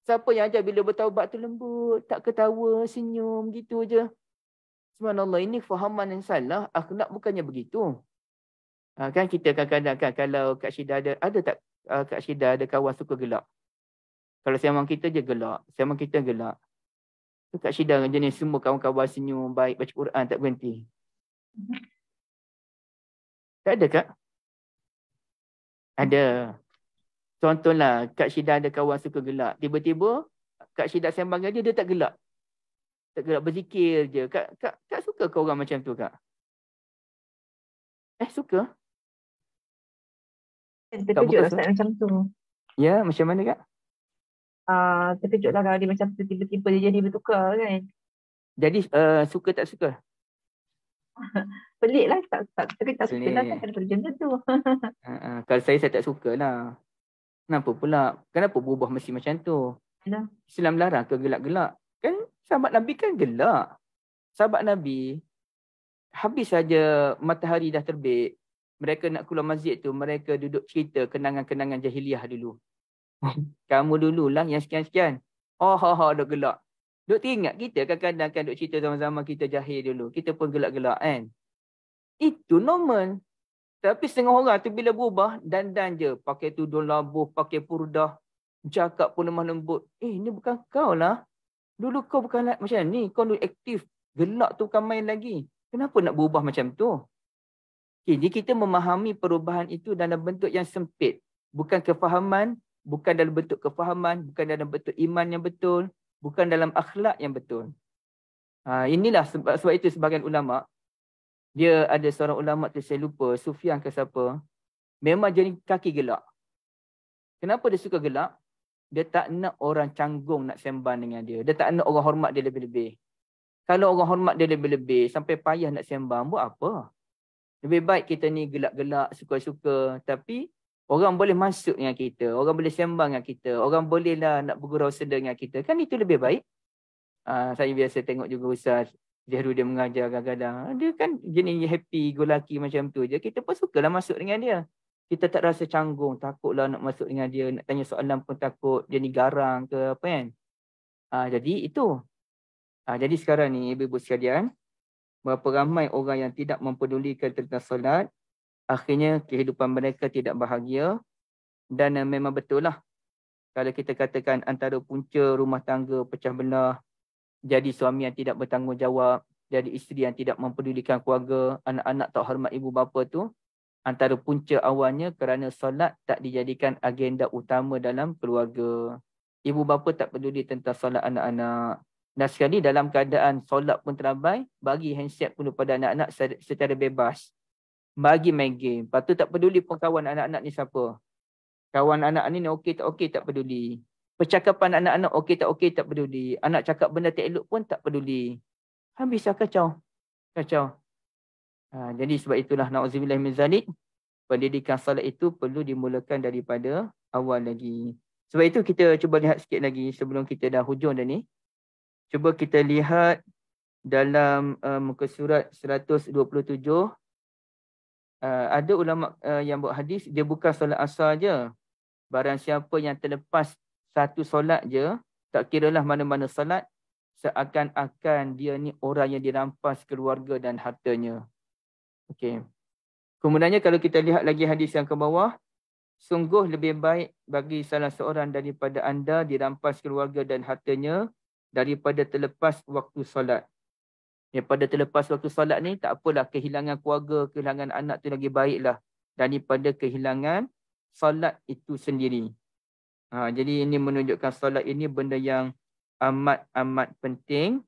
Siapa yang ajar bila bertaubat tu lembut, tak ketawa, senyum gitu je. Subhanallah, ini fahaman yang salah. Akhlak bukannya begitu. Kan kita kadang-kadang kan kalau Kak Syida ada tak Kak Syida ada kawan suka gelak? Kalau sembang kita je gelak, sembang kita gelak. Tu Kak Syida jenis semua kawan-kawan senyum, baik, baca Quran tak berhenti. Tak ada Kak? Ada. Contohlah, Kak Syida ada kawan suka gelak. Tiba-tiba, Kak Syida sembang dengan dia tak gelak. Tak gelak, berzikir je. Kak suka ke orang macam tu, Kak? Suka? Terkejut lah Ustaz macam tu. Ya, macam mana, Kak? Terkejut lah kalau dia macam tu tiba-tiba dia jadi bertukar kan. Jadi, suka tak suka? Pelik lah. Tak suka lah kan daripada macam tu. Kalau saya tak suka lah. Kenapa pula? Kenapa berubah mesti macam tu? Islam larang ke gelak-gelak? Kan sahabat Nabi kan gelak. Sahabat Nabi, habis saja matahari dah terbit, mereka nak keluar masjid tu, mereka duduk cerita kenangan-kenangan jahiliah dulu. Kamu dululah yang sekian-sekian. Duk gelak. Duk teringat kita kadang-kadang kan duk cerita zaman-zaman kita jahil dulu. Kita pun gelak-gelak kan. Itu normal. Tapi setengah orang tu bila berubah, dandan je. Pakai tudung labuh, pakai purdah. Cakap pun lemah lembut. Ni bukan kau lah. Dulu kau bukan macam ni. Kau dulu aktif. Gelak tu bukan main lagi. Kenapa nak berubah macam tu? Jadi kita memahami perubahan itu dalam bentuk yang sempit. Bukan kefahaman. Bukan dalam bentuk kefahaman. Bukan dalam bentuk iman yang betul. Bukan dalam akhlak yang betul. Inilah sebab itu sebagian ulama'. Dia ada seorang ulama' tu saya lupa, Sufyan ke siapa. Memang jadi kaki gelak. Kenapa dia suka gelak? Dia tak nak orang canggung nak sembang dengan dia. Dia tak nak orang hormat dia lebih-lebih. Kalau orang hormat dia lebih-lebih, sampai payah nak sembang, buat apa? Lebih baik kita ni gelak-gelak, suka-suka. Tapi orang boleh masuk dengan kita. Orang boleh sembang dengan kita. Orang bolehlah nak bergurau sedar dengan kita. Kan itu lebih baik. Saya biasa tengok juga Ustaz. Dia mengajar kadang-kadang. Dia kan jenis happy, go lucky macam tu je. Kita pun sukalah masuk dengan dia. Kita tak rasa canggung. Takutlah nak masuk dengan dia. Nak tanya soalan pun takut. Dia ni garang ke apa kan. Jadi itu. Jadi sekarang ni ibu-ibu sekalian. Berapa ramai orang yang tidak mempedulikan tentang solat. Akhirnya kehidupan mereka tidak bahagia. Dan memang betul lah. Kalau kita katakan antara punca rumah tangga pecah belah. Jadi suami yang tidak bertanggungjawab, jadi isteri yang tidak mempedulikan keluarga, anak-anak tak hormat ibu bapa tu, antara punca awalnya kerana solat tak dijadikan agenda utama dalam keluarga. Ibu bapa tak peduli tentang solat anak-anak. Dan sekali dalam keadaan solat pun terabai, bagi handset pun pada anak-anak secara bebas. Bagi main game. Lepas tu tak peduli pun kawan anak-anak ni siapa. Kawan anak ni okey tak peduli. Percakapan anak-anak okey tak peduli. Anak cakap benda tak elok pun tak peduli. Habislah kacau. Jadi sebab itulah na'udzubillah min zalik. Pendidikan salat itu perlu dimulakan daripada awal lagi. Sebab itu kita cuba lihat sikit lagi sebelum kita dah hujung dah ni. Cuba kita lihat dalam muka surat 127. Ada ulama yang buat hadis, dia bukan solat asar je. Barang siapa yang terlepas satu solat je, tak kiralah mana-mana solat, seakan-akan dia ni orang yang dirampas keluarga dan hartanya. Okey. Kemudiannya kalau kita lihat lagi hadis yang ke bawah, sungguh lebih baik bagi salah seorang daripada anda dirampas keluarga dan hartanya daripada terlepas waktu solat. Daripada terlepas waktu solat ni, tak apalah kehilangan keluarga, kehilangan anak tu lagi baiklah daripada kehilangan solat itu sendiri. Jadi ini menunjukkan solat ini benda yang amat-amat penting.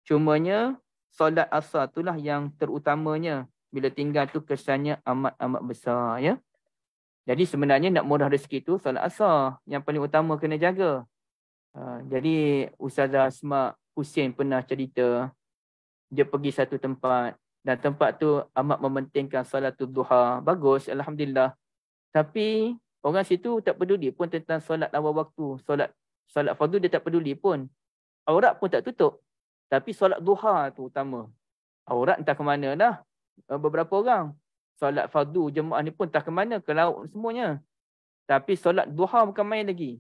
Cumanya solat asar itulah yang terutamanya. Bila tinggal tu kesannya amat-amat besar. Ya. Jadi sebenarnya nak murah rezeki tu solat asar. Yang paling utama kena jaga. Jadi Ustazah Asma Husin pernah cerita. Dia pergi satu tempat. Dan tempat tu amat mementingkan salatul duha. Bagus, Alhamdulillah. Tapi orang situ tak peduli pun tentang solat awal waktu. Solat fardu dia tak peduli pun. Aurat pun tak tutup. Tapi solat duha tu utama. Aurat entah ke mana dah. Beberapa orang. Solat fardu jemaah ni pun entah ke mana. Ke laut semuanya. Tapi solat duha bukan main lagi.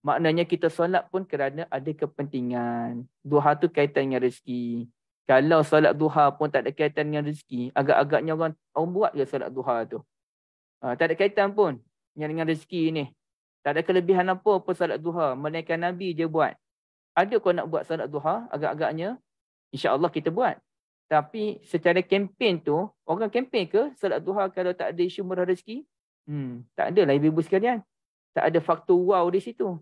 Maknanya kita solat pun kerana ada kepentingan. Duha tu kaitan dengan rezeki. Kalau solat duha pun tak ada kaitan dengan rezeki, agak-agaknya orang buat ke solat duha tu? Tak ada kaitan pun yang dengan rezeki ni. Tak ada kelebihan apa pun solat duha. Melainkan Nabi je buat. Ada kau nak buat solat duha, agak-agaknya insya-Allah kita buat. Tapi secara kempen tu, orang kempen ke solat duha kalau tak ada isu murah rezeki? Tak ada lah ibu-ibu sekalian. Tak ada faktor wow di situ.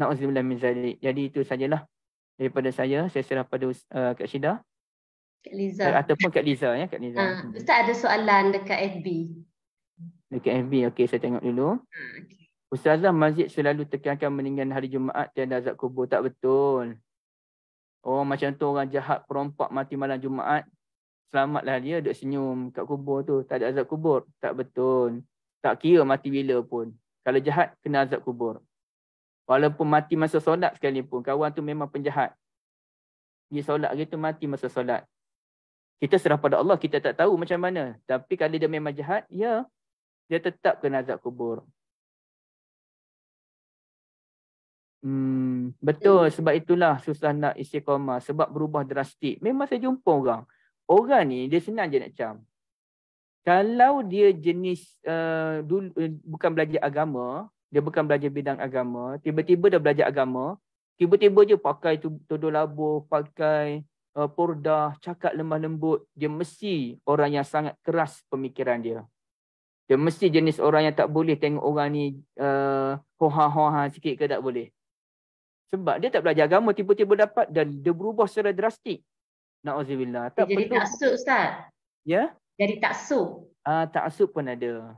Na'udzubillah min zalik. Jadi itu sajalah daripada saya. Saya serah pada Kak Syida. Kak Liza. Ataupun Kak Liza ya, Kak Liza. Ustaz ada soalan dekat FB. Dekat FB, okey saya tengok dulu. Okay. Ustazah, masjid selalu tekankan meninggal hari Jumaat tiada azab kubur. Tak betul. Oh macam tu orang jahat perompak mati malam Jumaat. Selamatlah dia duduk senyum kat kubur tu. Tak ada azab kubur. Tak betul. Tak kira mati bila pun. Kalau jahat, kena azab kubur. Walaupun mati masa solat sekalipun, kawan tu memang penjahat. Dia solat gitu mati masa solat. Kita serah pada Allah, kita tak tahu macam mana. Tapi kalau dia memang jahat, ya, dia tetap kena azab kubur. Betul, sebab itulah susah nak istiqamah. Sebab berubah drastik. Memang saya jumpa orang. Orang ni, dia senang je nak cam. Kalau dia jenis bukan belajar agama, dia bukan belajar bidang agama, tiba-tiba dah belajar agama, tiba-tiba je pakai tudung labuh, pakai pordah, cakap lemah lembut, dia mesti orang yang sangat keras pemikiran dia. Dia mesti jenis orang yang tak boleh tengok orang ni hoha-hoha sikit ke tak boleh. Sebab dia tak belajar agama, tiba-tiba dapat dan dia berubah secara drastik. Na'udzubillah. Tak jadi perlu. taksub Ustaz. Ya? Jadi taksub. Taksub pun ada.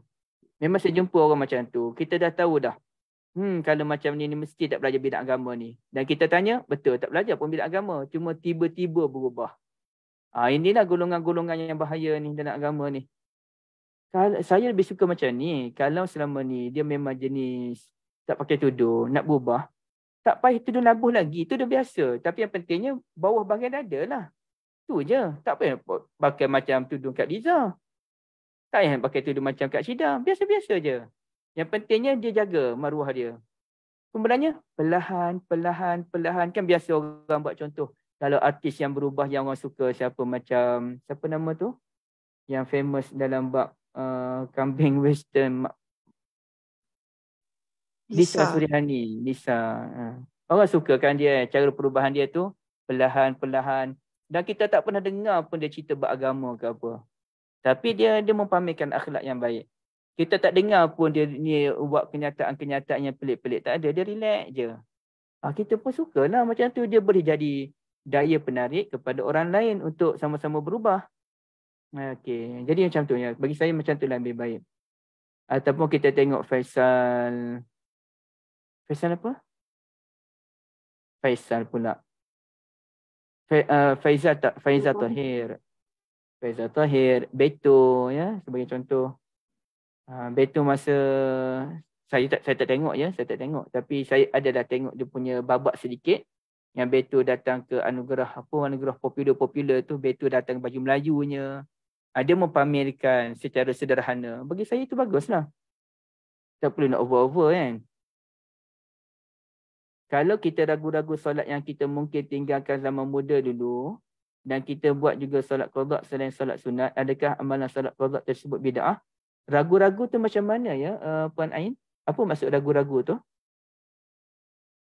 Memang saya jumpa orang macam tu. Kita dah tahu dah. Kalau macam ni mesti tak belajar bidang agama ni. Dan kita tanya, betul tak belajar pun bidang agama. Cuma tiba-tiba berubah. Inilah golongan-golongan yang bahaya ni dalam agama ni. Saya lebih suka macam ni. Kalau selama ni dia memang jenis tak pakai tudung, nak berubah, tak payah tudung labuh lagi. Itu dah biasa. Tapi yang pentingnya bawah bahagian dada lah. Tu je. Tak payah pakai macam tudung Kak Liza. Tak payah pakai tudung macam Kak Syida. Biasa-biasa je. Yang pentingnya dia jaga maruah dia. Sebenarnya perlahan. Kan biasa orang buat contoh. Kalau artis yang berubah yang orang suka siapa nama tu? Yang famous dalam bab kambing western. Lisa Surihani. Lisa. Orang suka kan dia. Cara perubahan dia tu perlahan. Dan kita tak pernah dengar pun dia cerita beragama ke apa. Tapi dia mempamerkan akhlak yang baik. Kita tak dengar pun dia ni buat kenyataan-kenyataan yang pelik-pelik. Tak ada. Dia relax je. Kita pun sukalah macam tu. Dia boleh jadi daya penarik kepada orang lain untuk sama-sama berubah. Okey. Jadi macam tu ya. Bagi saya macam tu lah lebih baik. Ataupun kita tengok Faisal apa? Faisal pula. Faizal Tahir, Beto ya sebagai contoh. Beto masa saya tak tengok ya, saya tak tengok, tapi saya ada dah tengok dia punya babak sedikit yang Beto datang ke anugerah popular tu. Beto datang baju Melayunya. Dia mempamerkan secara sederhana. Bagi saya itu baguslah. Tak perlu nak over kan. Kalau kita ragu-ragu solat yang kita mungkin tinggalkan zaman muda dulu dan kita buat juga solat qada selain solat sunat, adakah amalan solat qada tersebut bid'ah? Ragu-ragu tu macam mana ya Puan Ain? Apa maksud ragu-ragu tu?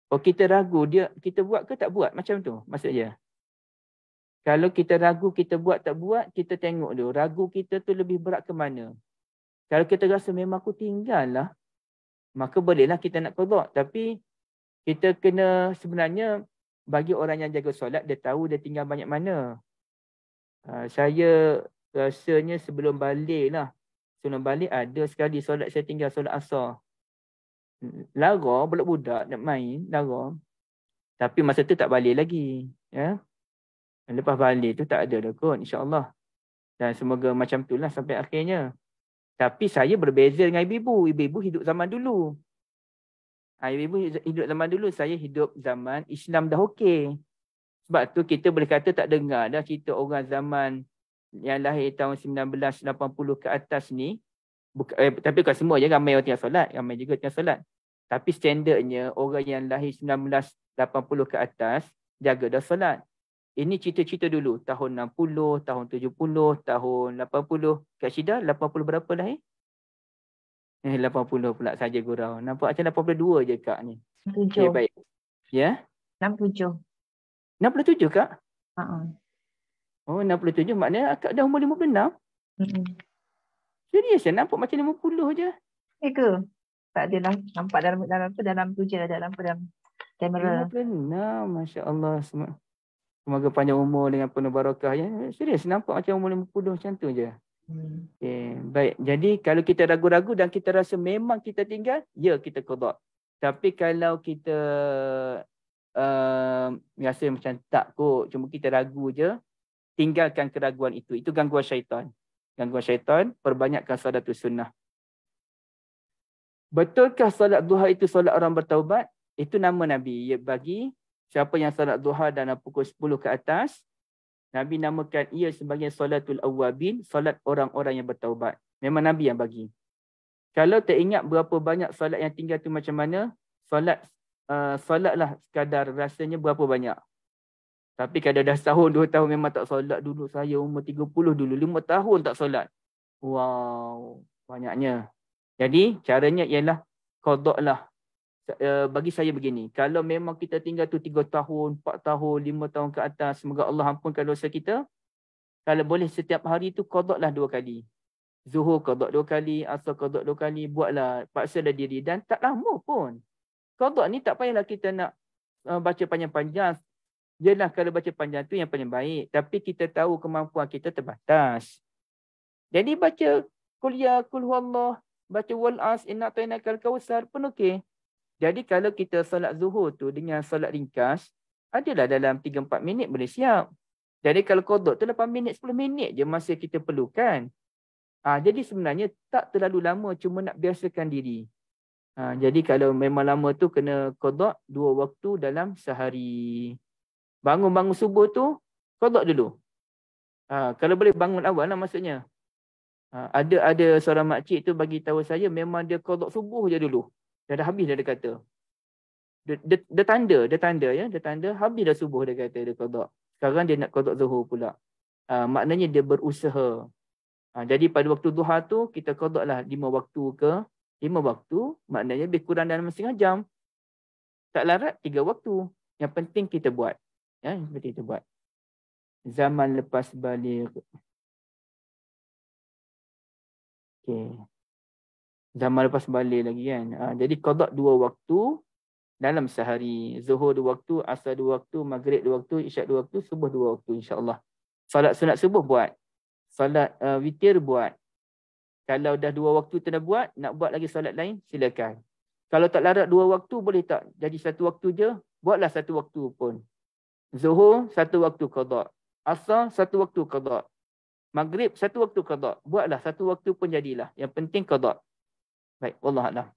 Kita ragu kita buat ke tak buat macam tu maksudnya. Kalau kita ragu kita buat tak buat, kita tengok dulu ragu kita tu lebih berat ke mana. Kalau kita rasa memang aku tinggal lah, maka bolehlah kita nak qada. Tapi kita kena sebenarnya bagi orang yang jaga solat, dia tahu dia tinggal banyak mana. Saya rasanya sebelum balik ada sekali solat saya tinggal solat asar. Lara budak-budak nak main, lara. Tapi masa tu tak balik lagi. Ya. Lepas balik tu tak ada dah kot, insya-Allah. Dan semoga macam itulah sampai akhirnya. Tapi saya berbeza dengan ibu-ibu. Ibu-ibu hidup zaman dulu. Ibu-ibu hidup zaman dulu, saya hidup zaman Islam dah okey. Sebab tu kita boleh kata tak dengar dah cerita orang zaman yang lahir tahun 1980 ke atas ni. Tapi bukan semua je, ramai orang tengah solat, ramai juga tengah solat. Tapi standardnya orang yang lahir 1980 ke atas jaga dah solat. Ini cerita-cerita dulu, tahun 60, tahun 70, tahun 80. Kak Syida 80 berapa lahir? 80 pula saja gurau. Nampak macam 82 je Kak ni. 7. Okay, baik. Ya? 67. 67 Kak? Uh-uh. Oh, 67 maknanya Kak dah umur 56? Serius ya? Nampak macam 50 je. Ya ke? Tak adalah. Nampak dalam tu je, dalam kamera. 56, Masya Allah. Semoga panjang umur dengan penuh barakah. Ya. Serius, nampak macam umur 50 macam tu je. Okay, baik. Jadi kalau kita ragu-ragu dan kita rasa memang kita tinggal, ya kita qada. Tapi kalau kita rasa macam tak kot, cuma kita ragu je, tinggalkan keraguan itu. Itu gangguan syaitan. Gangguan syaitan, perbanyakkan salatul sunnah. Betulkah solat duha itu solat orang bertaubat? Itu nama Nabi. Ia bagi siapa yang solat duha dalam pukul 10 ke atas, Nabi namakan ia sebagai solatul awwabin, solat orang-orang yang bertaubat. Memang Nabi yang bagi. Kalau tak ingat berapa banyak solat yang tinggal tu macam mana, solatlah sekadar rasanya berapa banyak. Tapi kalau dah setahun, 2 tahun memang tak solat dulu. Saya umur 30 dulu, 5 tahun tak solat. Wow, banyaknya. Jadi caranya ialah qada lah. Bagi saya begini, kalau memang kita tinggal tu 3 tahun, 4 tahun, 5 tahun ke atas, semoga Allah ampunkan dosa kita. Kalau boleh setiap hari tu qada lah 2 kali. Zuhur qada 2 kali, asar qada 2 kali, buatlah, paksalah diri dan tak lama pun. Qada ni tak payahlah kita nak baca panjang-panjang. Jelah kalau baca panjang tu yang paling baik, tapi kita tahu kemampuan kita terbatas. Jadi baca kuliah kul huwallah, baca wal as inna atainakal kautsar pun okey. Jadi kalau kita solat zuhur tu dengan solat ringkas, adalah dalam 3-4 minit boleh siap. Jadi kalau qada tu 8 minit, 10 minit je masa kita perlukan. Jadi sebenarnya tak terlalu lama, cuma nak biasakan diri. Jadi kalau memang lama tu kena qada 2 waktu dalam sehari. Bangun-bangun subuh tu, qada dulu. Kalau boleh bangun awal lah maksudnya. Ada seorang makcik tu bagi tahu saya memang dia qada subuh je dulu. Dah habis dah dia kata. Dia tanda habis dah subuh dia kata dia qada. Sekarang dia nak qada zuhur pula. Maknanya dia berusaha. Jadi pada waktu duha tu kita qada lah 5 waktu ke 5 waktu, maknanya lebih kurang dalam setengah jam. Tak larat 3 waktu. Yang penting kita buat. Ya, seperti itu buat. Zaman lepas balik. Okey. Zaman lepas balik lagi kan. Jadi qada 2 waktu dalam sehari. Zuhur 2 waktu, asar 2 waktu, maghrib 2 waktu, isyak 2 waktu, subuh 2 waktu insya-Allah. Solat sunat subuh buat. Solat witir buat. Kalau dah 2 waktu tu dah buat, nak buat lagi solat lain, silakan. Kalau tak larat 2 waktu, boleh tak jadi 1 waktu je? Buatlah 1 waktu pun. Zuhur 1 waktu qada. Asar 1 waktu qada. Maghrib 1 waktu qada. Buatlah 1 waktu pun jadilah. Yang penting qada. Baik, wallahualam.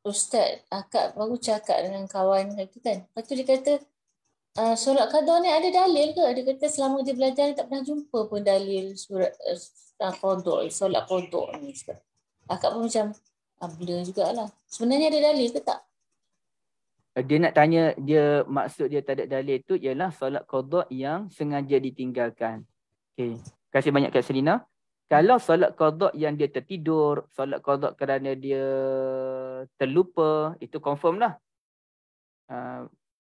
Ustaz, akak baru cakap dengan kawan itu kan. Lepas tu dia kata, solat qada ni ada dalil ke? Dia kata selama dia belajar dia tak pernah jumpa pun dalil surat qada, solat qada ni. Akak pun macam, benda jugalah. Sebenarnya ada dalil ke tak? Dia nak tanya, maksud dia tak ada dalil tu ialah solat qada yang sengaja ditinggalkan. Okey. Terima kasih banyak Kak Selina. Kalau solat qada yang dia tertidur, solat qada kerana dia terlupa, itu confirm lah.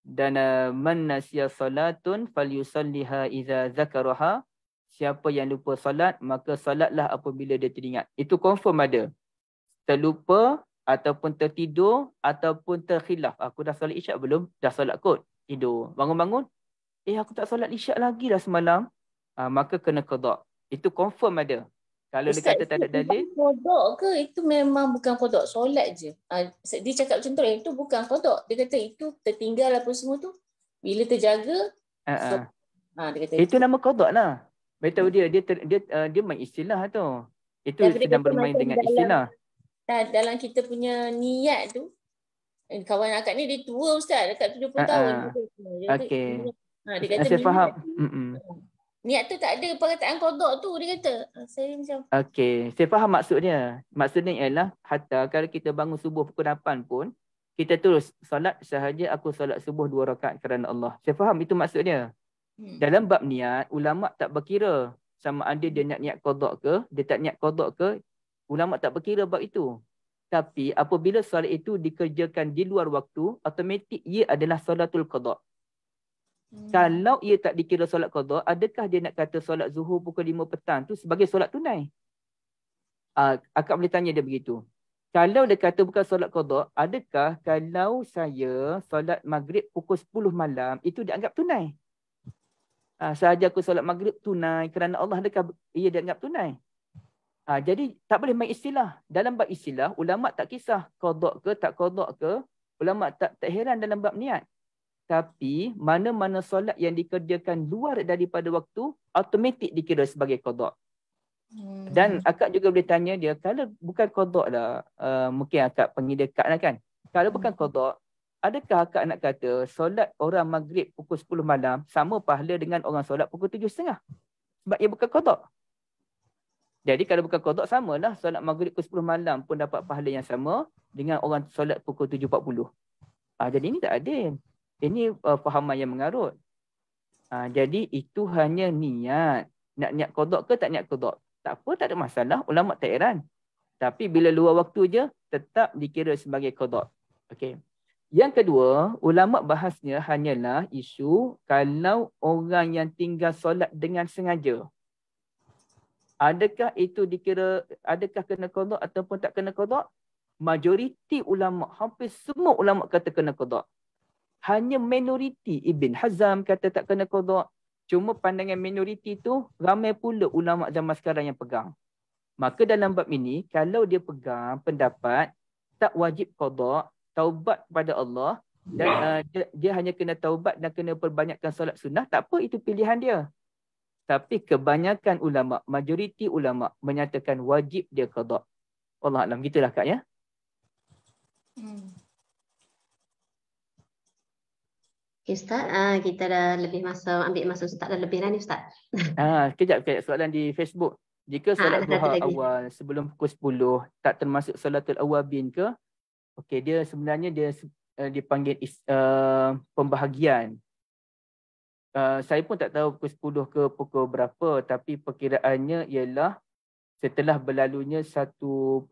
Dan man nasiya salatun falyusalliha idza zakaraha. Siapa yang lupa solat, maka solatlah apabila dia teringat. Itu confirm ada. Terlupa ataupun tertidur ataupun terkhilaf. Aku dah solat isyak belum? Dah solat kot. Tidur. Bangun-bangun. Aku tak solat isyak lagi dah semalam. Maka kena qada. Itu confirm ada. Kalau Ustaz, dia kata tak ada dalil. Qada ke itu memang bukan qada, solat je. Dia cakap macam tu, itu bukan qada. Dia kata itu tertinggal apa semua tu. Bila terjaga. Dia kata itu nama qada lah. Beritahu dia main istilah tu. Itu sedang bermain dengan istilah. Dalam kita punya niat tu, kawan akak ni dia tua Ustaz, dekat 70 tahun. Okey. Dia kata saya faham. Niat tu tak ada perkataan qada tu, dia kata. Saya macam Okey, saya faham maksudnya. Maksudnya ialah hatta kalau kita bangun subuh pukul 8 pun, kita terus solat sahaja aku solat subuh 2 rakaat kerana Allah. Saya faham itu maksudnya. Dalam bab niat, ulama tak berkira sama ada dia nak niat qada ke, dia tak niat qada ke, ulama tak berkira bab itu. Tapi apabila solat itu dikerjakan di luar waktu, automatik ia adalah solatul qada. Kalau ia tak dikira solat qada, adakah dia nak kata solat zuhur pukul 5 petang tu sebagai solat tunai? Akak boleh tanya dia begitu. Kalau dia kata bukan solat qada, adakah kalau saya solat maghrib pukul 10 malam itu dianggap tunai? Sahaja aku solat maghrib tunai kerana Allah, adakah ia dianggap tunai? Jadi tak boleh main istilah. Dalam bab istilah, ulama tak kisah qada ke tak qada ke, ulama tak heran dalam bab niat. Tapi mana-mana solat yang dikerjakan luar daripada waktu, automatik dikira sebagai qada. Dan akak juga boleh tanya dia, kalau bukan qada lah, mungkin akak panggil dia Kak lah kan. Kalau bukan qada, adakah akak nak kata solat orang maghrib pukul 10 malam sama pahala dengan orang solat pukul 7.30? Sebab ia bukan qada. Jadi kalau bukan qada, samalah solat maghrib pukul 10 malam pun dapat pahala yang sama dengan orang solat pukul 7.40. Jadi ini tak adil. Ini fahaman yang mengarut. Jadi itu hanya niat. Nak niat qada ke tak niat qada. Tak apa, tak ada masalah. Ulama tak heran. Tapi bila luar waktu je, tetap dikira sebagai qada. Okey. Yang kedua, ulama bahasnya hanyalah isu kalau orang yang tinggal solat dengan sengaja. Adakah itu dikira, adakah kena qada ataupun tak kena qada? Majoriti ulama, hampir semua ulama kata kena qada. Hanya minoriti Ibn Hazm kata tak kena qada. Cuma pandangan minoriti tu ramai pula ulama zaman sekarang yang pegang. Maka dalam bab ini, kalau dia pegang pendapat tak wajib qada, taubat kepada Allah dan dia hanya kena taubat dan kena perbanyakkan solat sunnah, tak apa, itu pilihan dia. Tapi kebanyakan ulama, majoriti ulama menyatakan wajib dia qada. Allah Alam, gitulah Kak ya. Okay, Ustaz, kita dah lebih ambil masa Ustaz dah lebih dah ni Ustaz. Kejap soalan di Facebook. Jika solat duha awal sebelum pukul 10 tak termasuk salatul awabin ke? Okey, dia sebenarnya dia dipanggil pembahagian. Saya pun tak tahu pukul 10 ke pukul berapa, tapi perkiraannya ialah setelah berlalunya 1/4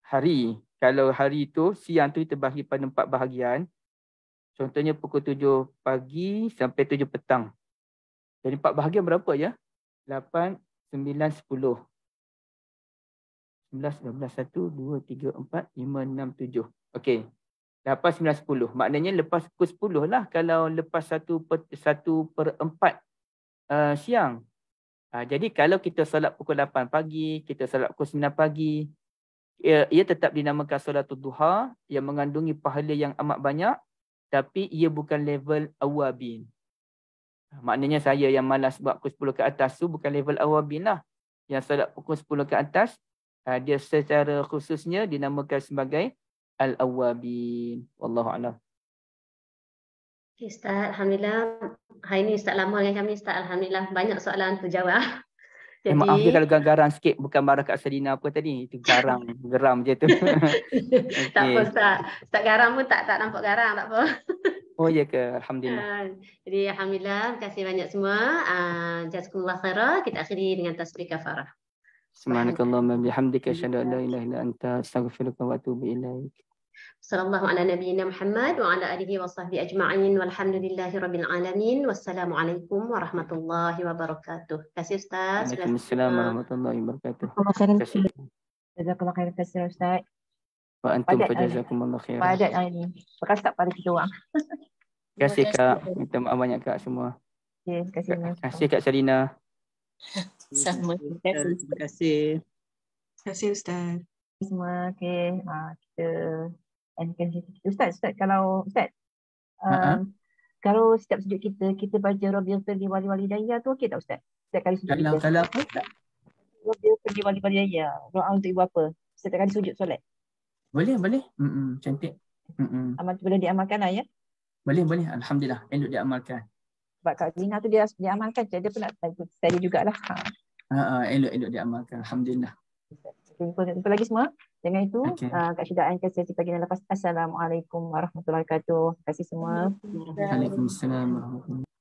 hari. Kalau hari itu, siang tu terbahagi pada 4 bahagian. Contohnya pukul 7 pagi sampai 7 petang. Jadi 4 bahagian berapa ya? 8, 9, 10. 11, 12, 1, 2, 3, 4, 5, 6, 7. Okey. 8, 9, 10. Maknanya lepas pukul 10 lah kalau lepas 1/4 siang. Jadi kalau kita solat pukul 8 pagi, kita solat pukul 9 pagi, ia tetap dinamakan solatul duha yang mengandungi pahala yang amat banyak. Tapi ia bukan level awabin. Maknanya saya yang malas buat pukul 10 ke atas tu bukan level awabin lah. Yang solat pukul 10 ke atas, dia secara khususnya dinamakan sebagai al-awabin. Wallahu'alam. Okay, Ustaz, Alhamdulillah. Hari ni Ustaz lama dengan kami Ustaz. Alhamdulillah banyak soalan terjawab. Jadi... maaf je kalau garang sikit, bukan marah Kak Selina apa tadi. Itu geram je tu. Okay. Tak apa Ustaz. Ustaz garam pun tak nampak garang, tak apa. Oh ya ke? Alhamdulillah. Jadi Alhamdulillah, terima kasih banyak semua. Jazakumullah khairah. Kita akhiri dengan tasbih kafarah. Subhanakallahumma bihamdika asyhadu an la ilaha illa anta astaghfiruka wa atubu ilaik. Sallallahu ala nabiyyina Muhammad wa ala alihi wa sahbihi ajma'in walhamdulillahi rabbil alamin. Wassalamualaikum warahmatullahi wabarakatuh. Terima kasih Ustaz. Waalaikumsalam warahmatullahi wabarakatuh. Terima kasih. Jazakallah khairan katsiran Ustaz. Wa antum jazakumullah khairan. Padat hari ni. Berkasih pada kita orang. Terima kasih Kak. Minta maaf banyak Kak semua. Okay, terima kasih. Terima kasih Kak Selina. sama. Terima kasih. Terima kasih. Terima kasih Ustaz. Semua okay. Kita Ustaz, kalau Ustaz kalau setiap sujud kita baca Rabbil firli wali walidayya tu okey tak Ustaz? Setiap kali sujud kita. Kalau apa? Rabbil firli wali walidayya. Doa untuk ibu apa? Setiap kali sujud solat. Boleh. Cantik. Amal boleh diamalkan lah ya? Boleh. Alhamdulillah. Elok diamalkan. Sebab Kak Zina tu dia amalkan, jadi dia pun nak study jugalah. Elok-elok diamalkan. Alhamdulillah. Jumpa lagi semua. Dengan itu, Okay. Kak Syeda akan sesi pagi dan lepas. Assalamualaikum warahmatullahi wabarakatuh. Terima kasih semua. Waalaikumsalam warahmatullahi wabarakatuh.